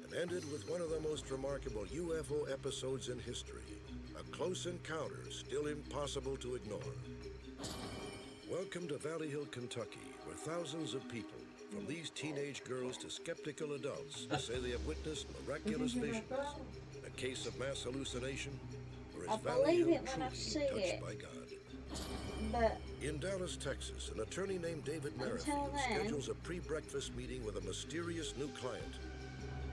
and ended with one of the most remarkable UFO episodes in history, a close encounter still impossible to ignore. Welcome to Valley Hill, Kentucky, where thousands of people, from these teenage girls to skeptical adults, say they have witnessed miraculous visions, a case of mass hallucination, or is Valley Hill truly touched by God? But in Dallas, Texas, an attorney named David Merrifield schedules a pre-breakfast meeting with a mysterious new client.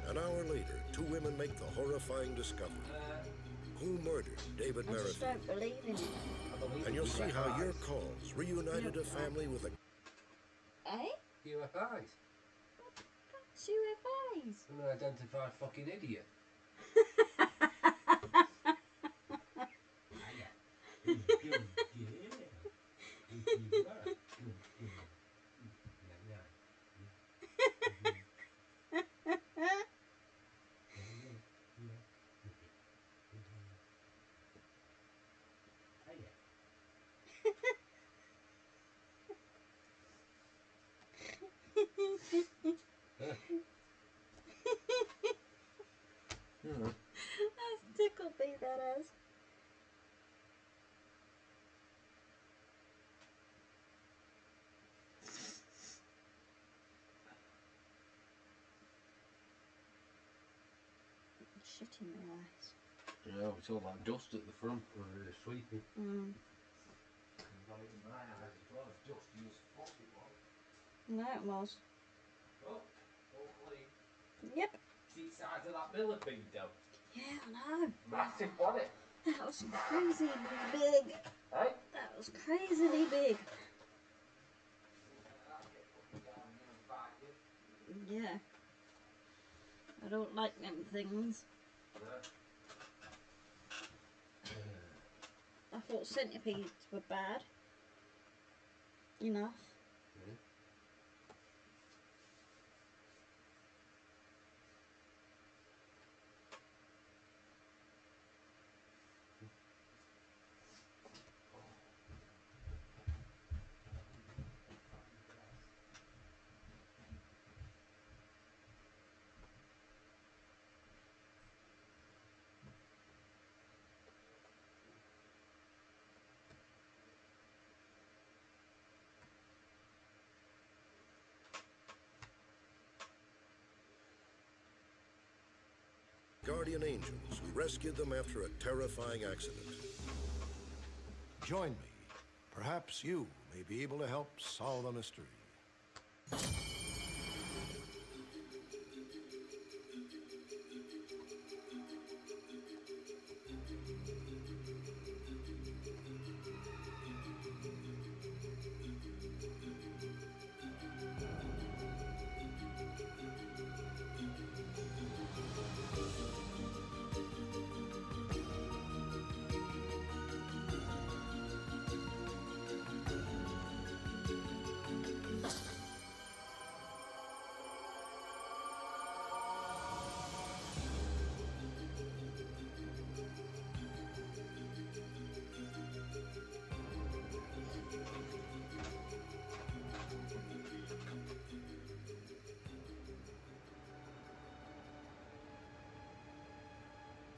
An hour later, 2 women make the horrifying discovery. Who murdered David I just Merrifield? don't believe in it. And you'll see how your calls reunited a family with a... Eh? UFOs. It's UFOs. Unidentified fucking idiot. shit in my eyes. Yeah, it's all that dust at the front for sweeping. Mm. Got it in my eyes as well. It's dusty as fuck it was. No, it was. Oh, all clean. Yep. See the size of that bill had been done. Yeah, I know. Massive, wasn't it? That was crazily big. Hey? That was crazily big. Yeah. I don't like them things. I thought centipedes were bad. Enough. Guardian angels who rescued them after a terrifying accident. Join me. Perhaps you may be able to help solve the mystery.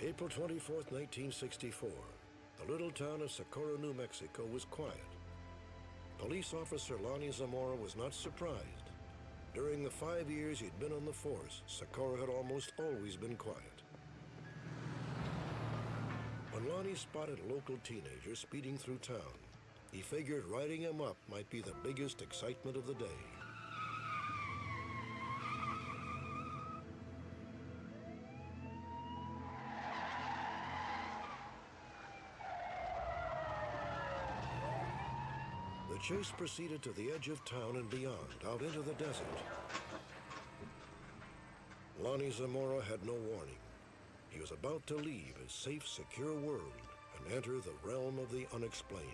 April 24th, 1964. The little town of Socorro, New Mexico was quiet. Police officer Lonnie Zamora was not surprised. During the 5 years he'd been on the force, Socorro had almost always been quiet. When Lonnie spotted a local teenager speeding through town, he figured riding him up might be the biggest excitement of the day. The chase proceeded to the edge of town and beyond, out into the desert. Lonnie Zamora had no warning. He was about to leave his safe, secure world and enter the realm of the unexplained.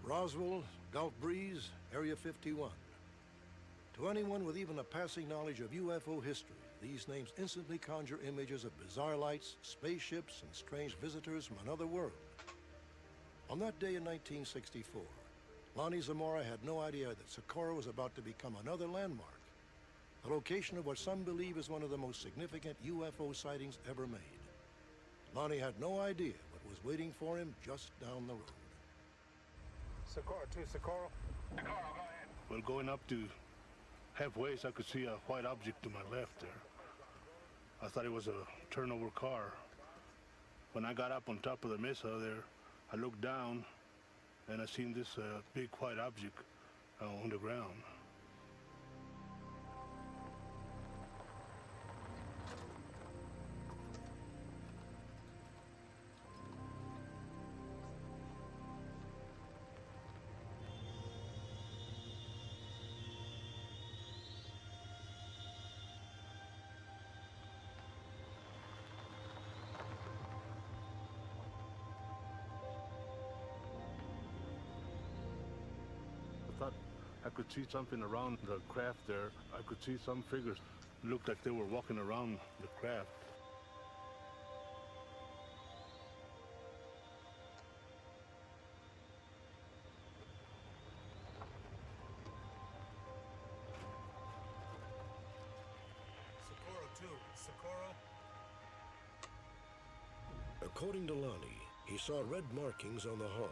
Roswell, Gulf Breeze, Area 51. To anyone with even a passing knowledge of UFO history, these names instantly conjure images of bizarre lights, spaceships, and strange visitors from another world. On that day in 1964, Lonnie Zamora had no idea that Socorro was about to become another landmark, the location of what some believe is one of the most significant UFO sightings ever made. Lonnie had no idea what was waiting for him just down the road. Socorro, Socorro. Socorro, go ahead. Well, going up to halfway, so I could see a white object to my left there. I thought it was a turnover car. When I got up on top of the mesa there, I looked down and I seen this big white object on the ground. I could see something around the craft there. I could see some figures looked like they were walking around the craft. Socorro. According to Lonnie, he saw red markings on the hull,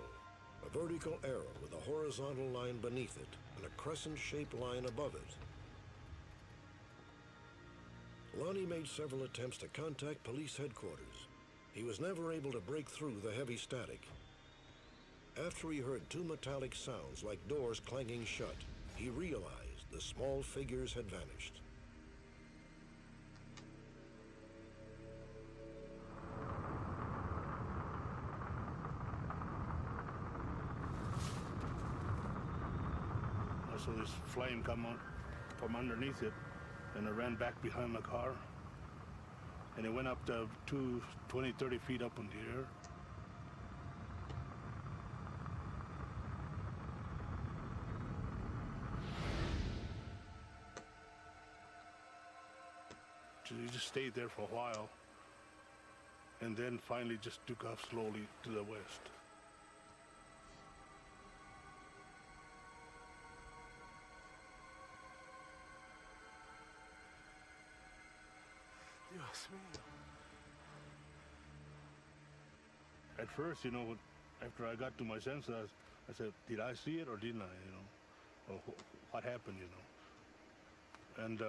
a vertical arrow with a horizontal line beneath it and a crescent-shaped line above it. Lonnie made several attempts to contact police headquarters. He was never able to break through the heavy static. After he heard two metallic sounds like doors clanging shut, he realized the small figures had vanished. I saw this flame come on from underneath it, and I ran back behind my car, and it went up to 20, 30 feet up in the air. It just stayed there for a while, and then finally just took off slowly to the west. Dios mío. At first, you know, after I got to my senses, I said, did I see it or didn't I, you know? Or what happened, you know? And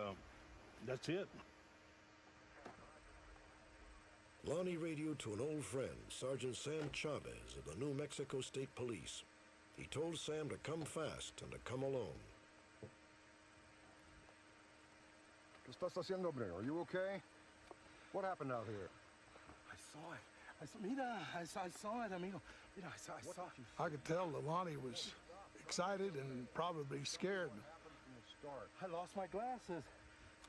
that's it. Lonnie radioed to an old friend, Sergeant Sam Chavez of the New Mexico State Police. He told Sam to come fast and to come alone. ¿Qué estás haciendo, hombre? Are you okay? What happened out here? I saw it. Mira, I saw it, amigo. Mira, I saw it. I could tell that Lonnie was excited and probably scared. I lost my glasses.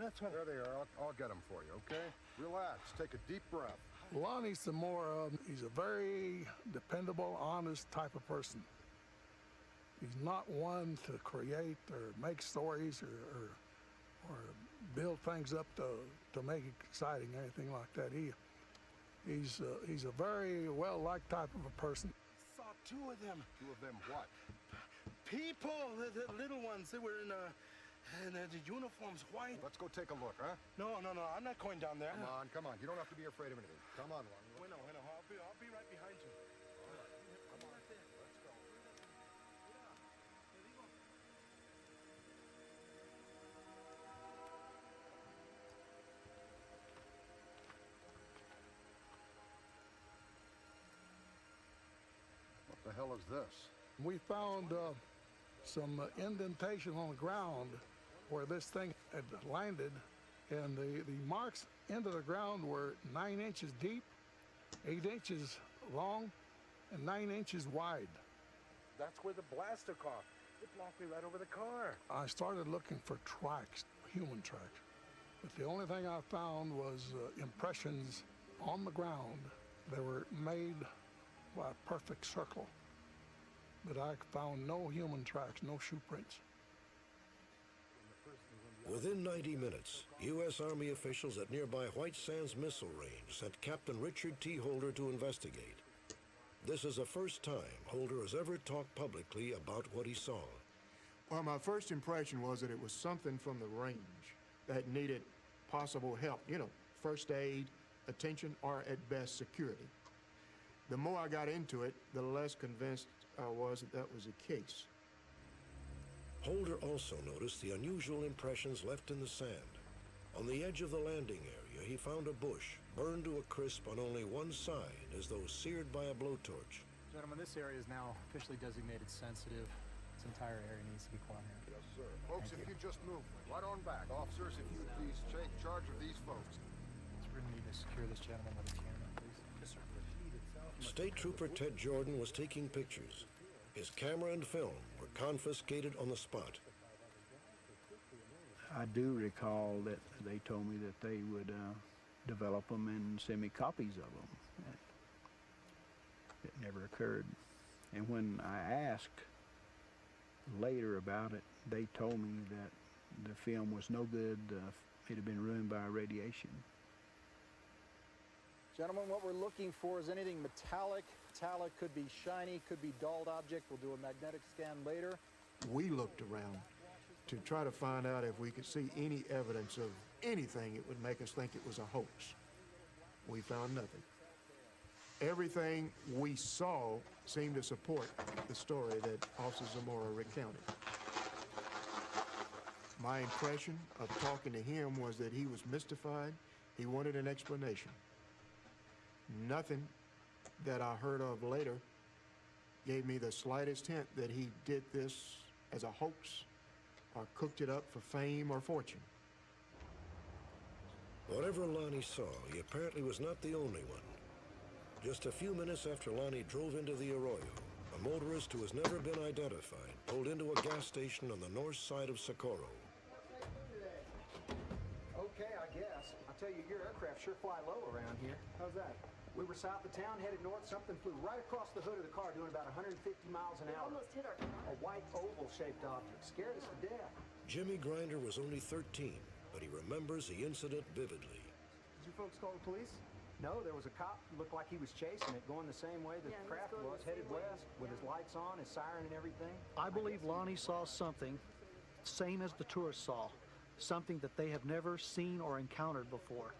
That's what. There they are. I'll get them for you, okay? Relax. Take a deep breath. Lonnie's some more, he's a very dependable, honest type of person. He's not one to create or make stories or build things up to make it exciting, anything like that. He's a very well-liked type of a person. I saw two of them. Two of them what? People, the little ones. They were in the uniforms, white. Let's go take a look, huh? No, I'm not going down there. Come on. You don't have to be afraid of anything. Come on, Lonnie. Bueno, I'll be right behind you. All right, come on. Let's go. What the hell is this? We found some indentation on the ground where this thing had landed, and the marks into the ground were 9 inches deep, 8 inches long, and 9 inches wide. That's where the blaster car. It blocked me right over the car. I started looking for tracks, human tracks, but the only thing I found was impressions on the ground. They were made by a perfect circle, but I found no human tracks, no shoe prints. Within 90 minutes, U.S. Army officials at nearby White Sands Missile Range sent Captain Richard T. Holder to investigate. This is the first time Holder has ever talked publicly about what he saw. Well, my first impression was that it was something from the range that needed possible help, you know, first aid, attention, or at best security. The more I got into it, the less convinced I was that that was the case. Holder also noticed the unusual impressions left in the sand. On the edge of the landing area, he found a bush burned to a crisp on only one side, as though seared by a blowtorch. Gentlemen, this area is now officially designated sensitive. This entire area needs to be quarantined. Yes, sir. Folks, if you just move right on back. Officers, if you please take charge of these folks. So we're going to need to secure this gentleman with a camera, please. Yes, sir. State Trooper Ted Jordan was taking pictures. His camera and film were confiscated on the spot. I do recall that they told me that they would develop them and send me copies of them. It never occurred. And when I asked later about it, they told me that the film was no good. It had been ruined by radiation. Gentlemen, what we're looking for is anything metallic. Metallic could be shiny, could be dulled object. We'll do a magnetic scan later. We looked around to try to find out if we could see any evidence of anything that would make us think it was a hoax. We found nothing. Everything we saw seemed to support the story that Officer Zamora recounted. My impression of talking to him was that he was mystified. He wanted an explanation. Nothing that I heard of later gave me the slightest hint that he did this as a hoax or cooked it up for fame or fortune. Whatever Lonnie saw, he apparently was not the only one. Just a few minutes after Lonnie drove into the Arroyo, a motorist who has never been identified pulled into a gas station on the north side of Socorro. Okay, I guess. I'll tell you, your aircraft sure fly low around here. How's that? We were south of town, headed north. Something flew right across the hood of the car, doing about 150 miles an hour. Almost hit our car. A white oval-shaped object. Scared us to death. Jimmy Grinder was only 13, but he remembers the incident vividly. Did you folks call the police? No, there was a cop who looked like he was chasing it, going the same way that the craft was, headed west, with his lights on, his siren and everything. I believe Lonnie saw something, same as the tourists saw, something that they have never seen or encountered before.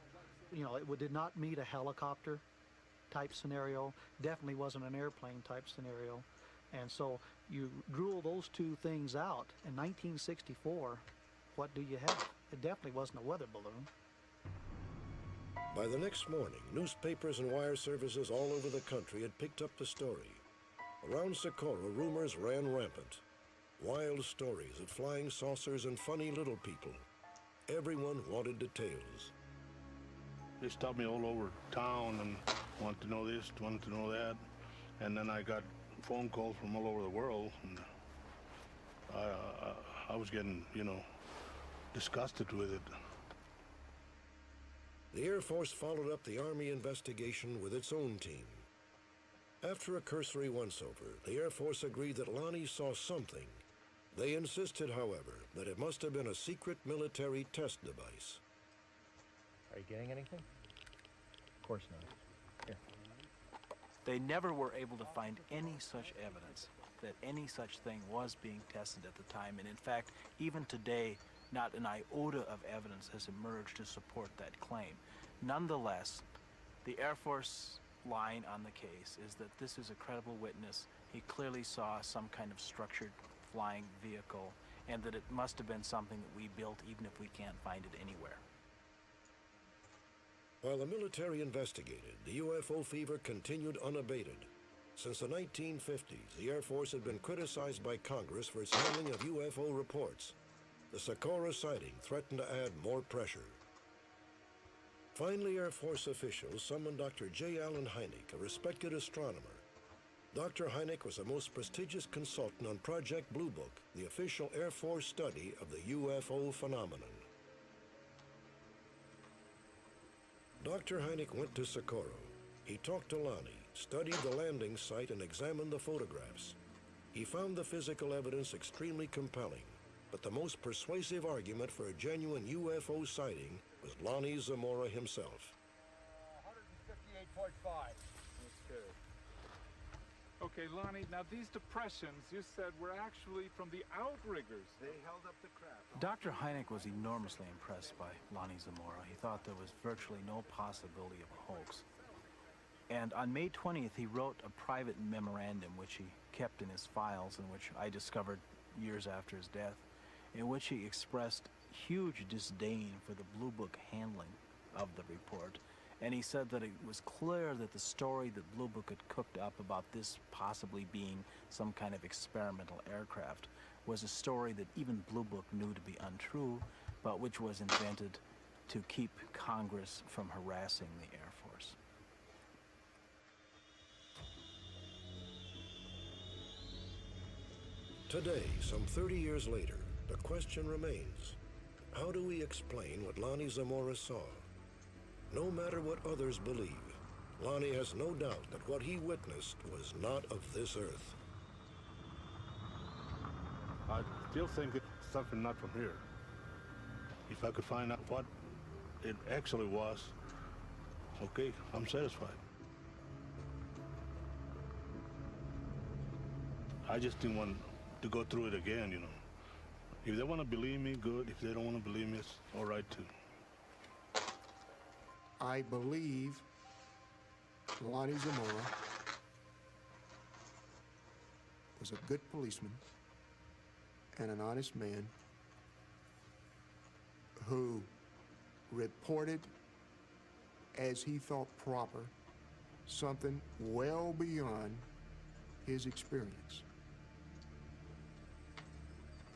You know, it did not meet a helicopter type scenario, definitely wasn't an airplane type scenario. And so you rule those two things out. In 1964, what do you have? It definitely wasn't a weather balloon. By the next morning, newspapers and wire services all over the country had picked up the story. Around Socorro, rumors ran rampant. Wild stories of flying saucers and funny little people. Everyone wanted details. They stopped me all over town and wanted to know this, wanted to know that. And then I got phone calls from all over the world. And I was getting, you know, disgusted with it. The Air Force followed up the Army investigation with its own team. After a cursory once-over, the Air Force agreed that Lonnie saw something. They insisted, however, that it must have been a secret military test device. Are you getting anything? Of course not. Here. They never were able to find any such evidence that any such thing was being tested at the time, and in fact, even today, not an iota of evidence has emerged to support that claim. Nonetheless, the Air Force line on the case is that this is a credible witness. He clearly saw some kind of structured flying vehicle, and that it must have been something that we built even if we can't find it anywhere. While the military investigated, the UFO fever continued unabated. Since the 1950s, the Air Force had been criticized by Congress for its handling of UFO reports. The Socorro sighting threatened to add more pressure. Finally, Air Force officials summoned Dr. J. Allen Hynek, a respected astronomer. Dr. Hynek was the most prestigious consultant on Project Blue Book, the official Air Force study of the UFO phenomenon. Dr. Hynek went to Socorro. He talked to Lonnie, studied the landing site, and examined the photographs. He found the physical evidence extremely compelling, but the most persuasive argument for a genuine UFO sighting was Lonnie Zamora himself. 158.5. That's good. Okay, Lonnie, now these depressions you said were actually from the outriggers. They held up the craft. Dr. Hynek was enormously impressed by Lonnie Zamora. He thought there was virtually no possibility of a hoax. And on May 20th, he wrote a private memorandum, which he kept in his files, and which I discovered years after his death, in which he expressed huge disdain for the Blue Book handling of the report. And he said that it was clear that the story that Blue Book had cooked up about this possibly being some kind of experimental aircraft was a story that even Blue Book knew to be untrue, but which was invented to keep Congress from harassing the Air Force. Today, some 30 years later, the question remains, how do we explain what Lonnie Zamora saw? No matter what others believe, Lonnie has no doubt that what he witnessed was not of this earth. I still think it's something not from here. If I could find out what it actually was, okay, I'm satisfied. I just didn't want to go through it again, you know. If they want to believe me, good. If they don't want to believe me, it's all right too. I believe Lonnie Zamora was a good policeman and an honest man who reported as he thought proper something well beyond his experience.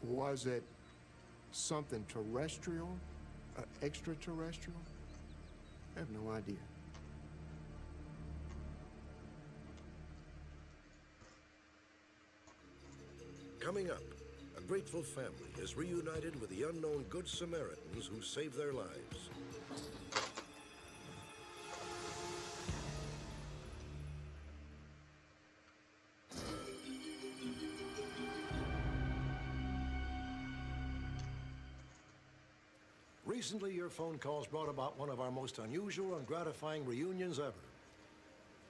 Was it something terrestrial, extraterrestrial? I have no idea. Coming up, a grateful family is reunited with the unknown Good Samaritans who saved their lives. Recently, your phone calls brought about one of our most unusual and gratifying reunions ever.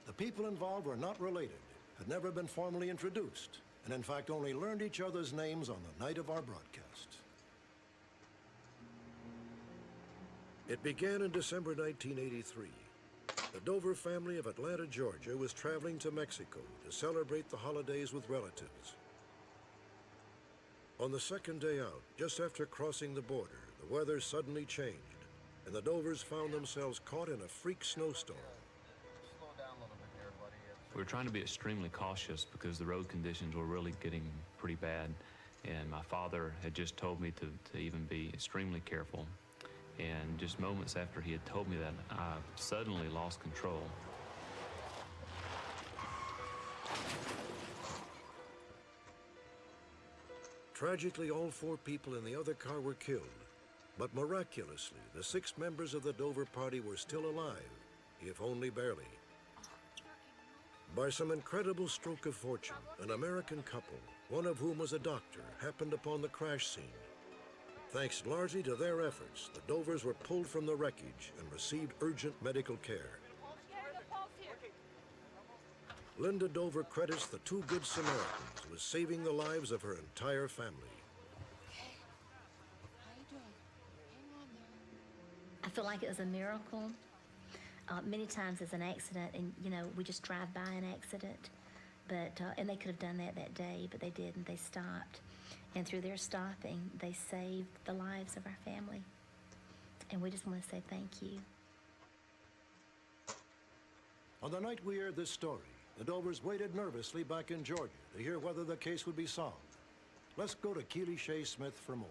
The people involved were not related, had never been formally introduced, and in fact only learned each other's names on the night of our broadcast. It began in December 1983. The Dover family of Atlanta, Georgia was traveling to Mexico to celebrate the holidays with relatives. On the second day out, just after crossing the border, the weather suddenly changed, and the Dovers found themselves caught in a freak snowstorm. We were trying to be extremely cautious because the road conditions were really getting pretty bad, and my father had just told me to even be extremely careful. And just moments after he had told me that, I suddenly lost control. Tragically, all 4 people in the other car were killed, but miraculously, the 6 members of the Dover party were still alive, if only barely. By some incredible stroke of fortune, an American couple, one of whom was a doctor, happened upon the crash scene. Thanks largely to their efforts, the Dovers were pulled from the wreckage and received urgent medical care. Linda Dover credits the 2 Good Samaritans with saving the lives of her entire family. I feel like it was a miracle. Many times it's an accident, and we just drive by an accident. But and they could have done that day, but they didn't. They stopped, and through their stopping, they saved the lives of our family. And we just want to say thank you. On the night we aired this story, the Dovers waited nervously back in Georgia to hear whether the case would be solved. Let's go to Keely Shea Smith for more.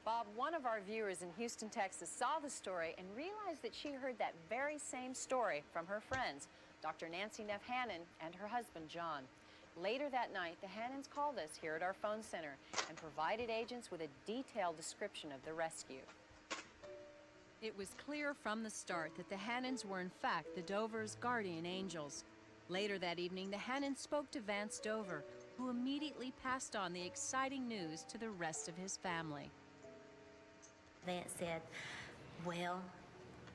Bob, one of our viewers in Houston, Texas saw the story and realized that she heard that very same story from her friends, Dr. Nancy Neff Hannon and her husband, John. Later that night, the Hannons called us here at our phone center and provided agents with a detailed description of the rescue. It was clear from the start that the Hannons were in fact the Dovers' guardian angels. Later that evening, the Hannons spoke to Vance Dover, who immediately passed on the exciting news to the rest of his family. Vance said, well,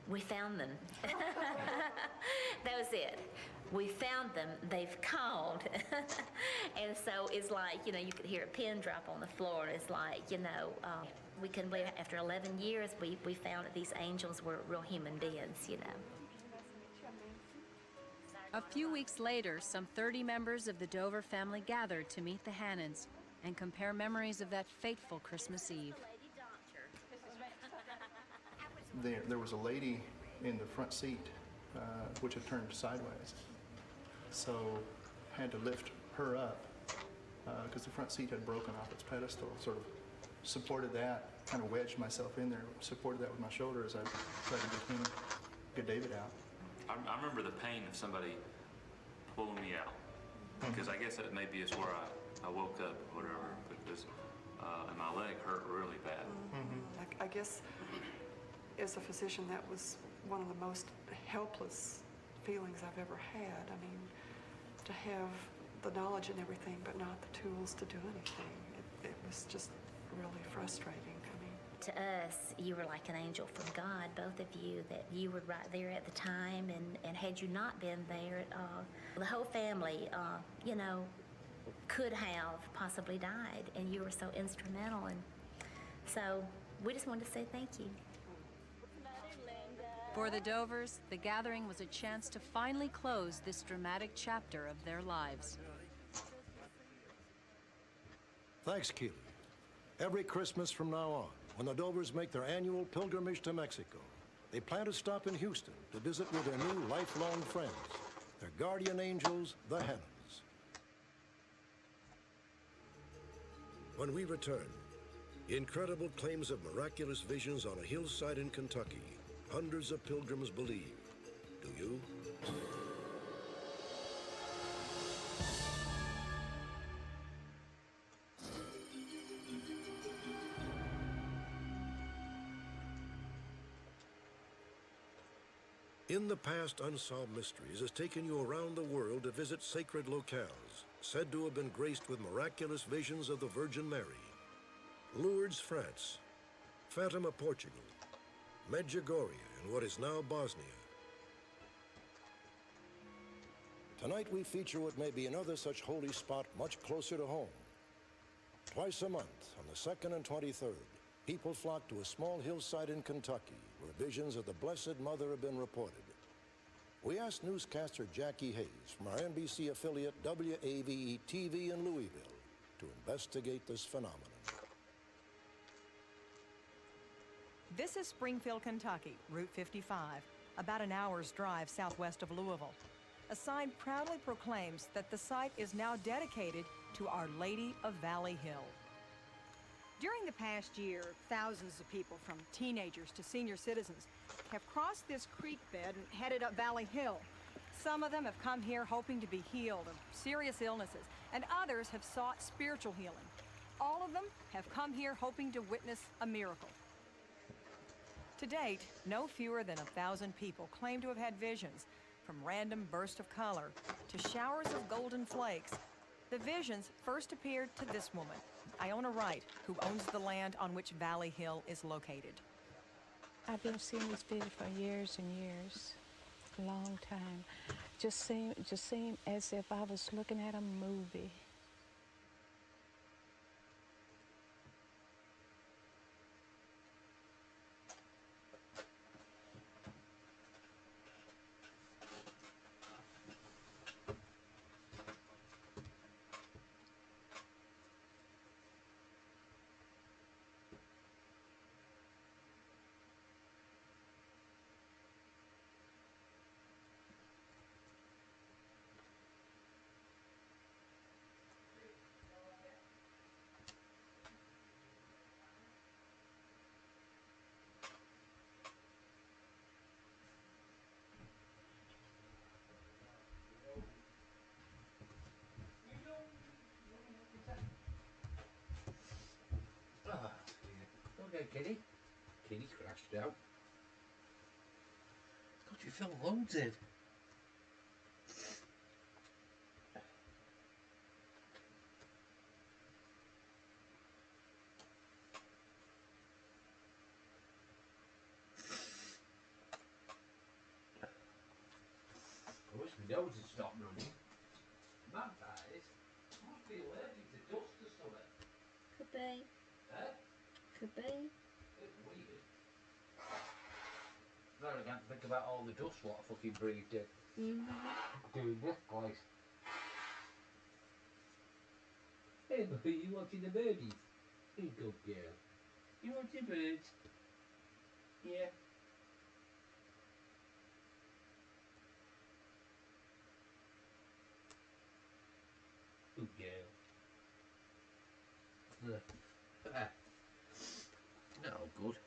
we found them. That was it. We found them. They've called. And so it's like, you could hear a pin drop on the floor. And it's like, we couldn't believe it. After 11 years, we found that these angels were real human beings, A few weeks later, some 30 members of the Dover family gathered to meet the Hannons and compare memories of that fateful Christmas Eve. There was a lady in the front seat, which had turned sideways. So I had to lift her up because the front seat had broken off its pedestal. Sort of supported that, kind of wedged myself in there, supported that with my shoulder as I tried to get David out. I remember the pain of somebody pulling me out, because I guess that maybe is where I woke up or whatever, because and my leg hurt really bad. I guess as a physician, that was one of the most helpless feelings I've ever had. I mean, to have the knowledge and everything, but not the tools to do anything. It was just really frustrating. To us, you were like an angel from God, both of you, that you were right there at the time, and had you not been there, the whole family, could have possibly died, and you were so instrumental. And so we just wanted to say thank you. For the Dovers, the gathering was a chance to finally close this dramatic chapter of their lives. Thanks, Keely. Every Christmas from now on, when the Dovers make their annual pilgrimage to Mexico, they plan to stop in Houston to visit with their new lifelong friends, their guardian angels, the Hannons. When we return, incredible claims of miraculous visions on a hillside in Kentucky. Hundreds of pilgrims believe. Do you? In the Past, Unsolved Mysteries has taken you around the world to visit sacred locales, said to have been graced with miraculous visions of the Virgin Mary. Lourdes, France, Fatima, Portugal, Medjugorje in what is now Bosnia. Tonight we feature what may be another such holy spot much closer to home. Twice a month, on the 2nd and 23rd, people flock to a small hillside in Kentucky where visions of the Blessed Mother have been reported. We asked newscaster Jackie Hayes from our NBC affiliate WAVE-TV in Louisville to investigate this phenomenon. This is Springfield, Kentucky, Route 55, about an hour's drive southwest of Louisville. A sign proudly proclaims that the site is now dedicated to Our Lady of Valley Hill. During the past year, thousands of people, from teenagers to senior citizens, have crossed this creek bed and headed up Valley Hill. Some of them have come here hoping to be healed of serious illnesses, and others have sought spiritual healing. All of them have come here hoping to witness a miracle. To date, no fewer than 1,000 people claim to have had visions, from random bursts of color to showers of golden flakes. The visions first appeared to this woman, Iona Wright, who owns the land on which Valley Hill is located. I've been seeing this vision for years and years, a long time. Just seemed as if I was looking at a movie. Okay, Kitty. Kitty crashed out. God, you felt loaded. I wish my nose had stopped running. Vampires must be allergic to dust or something. Could be. Eh? Could be. It's weird. Now I can't think about all the dust what I fucking breathed in. Doing this place. Hey, Mother, you watching the birdies? You good girl. You watching birds? Yeah. Good girl. No, good.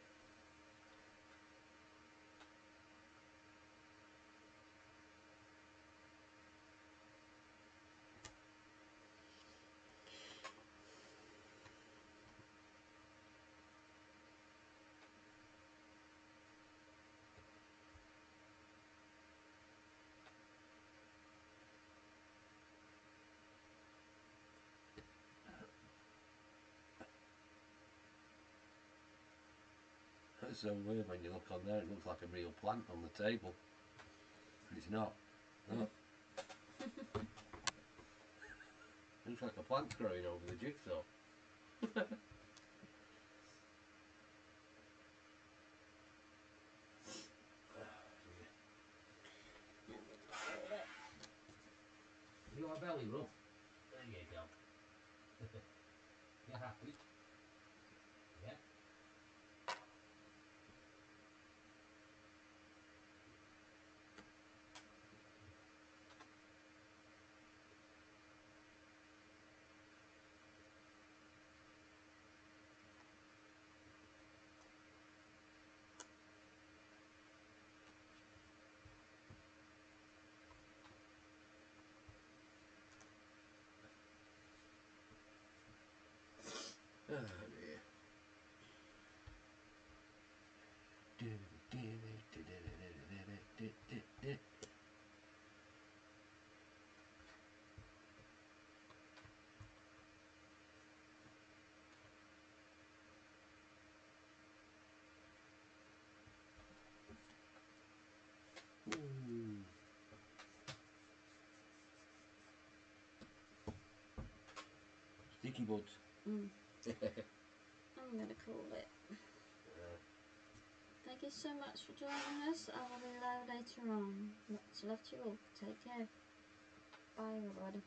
It's so weird when you look on there, it looks like a real plant on the table. But it's not. Look. Looks like a plant's growing over the jigsaw. You got a belly rub? There you go. You happy? Yeah. Oh dear. Sticky buds. I'm gonna call it. Thank you so much for joining us. I will be live later on. Lots of love to you all. Take care. Bye everybody.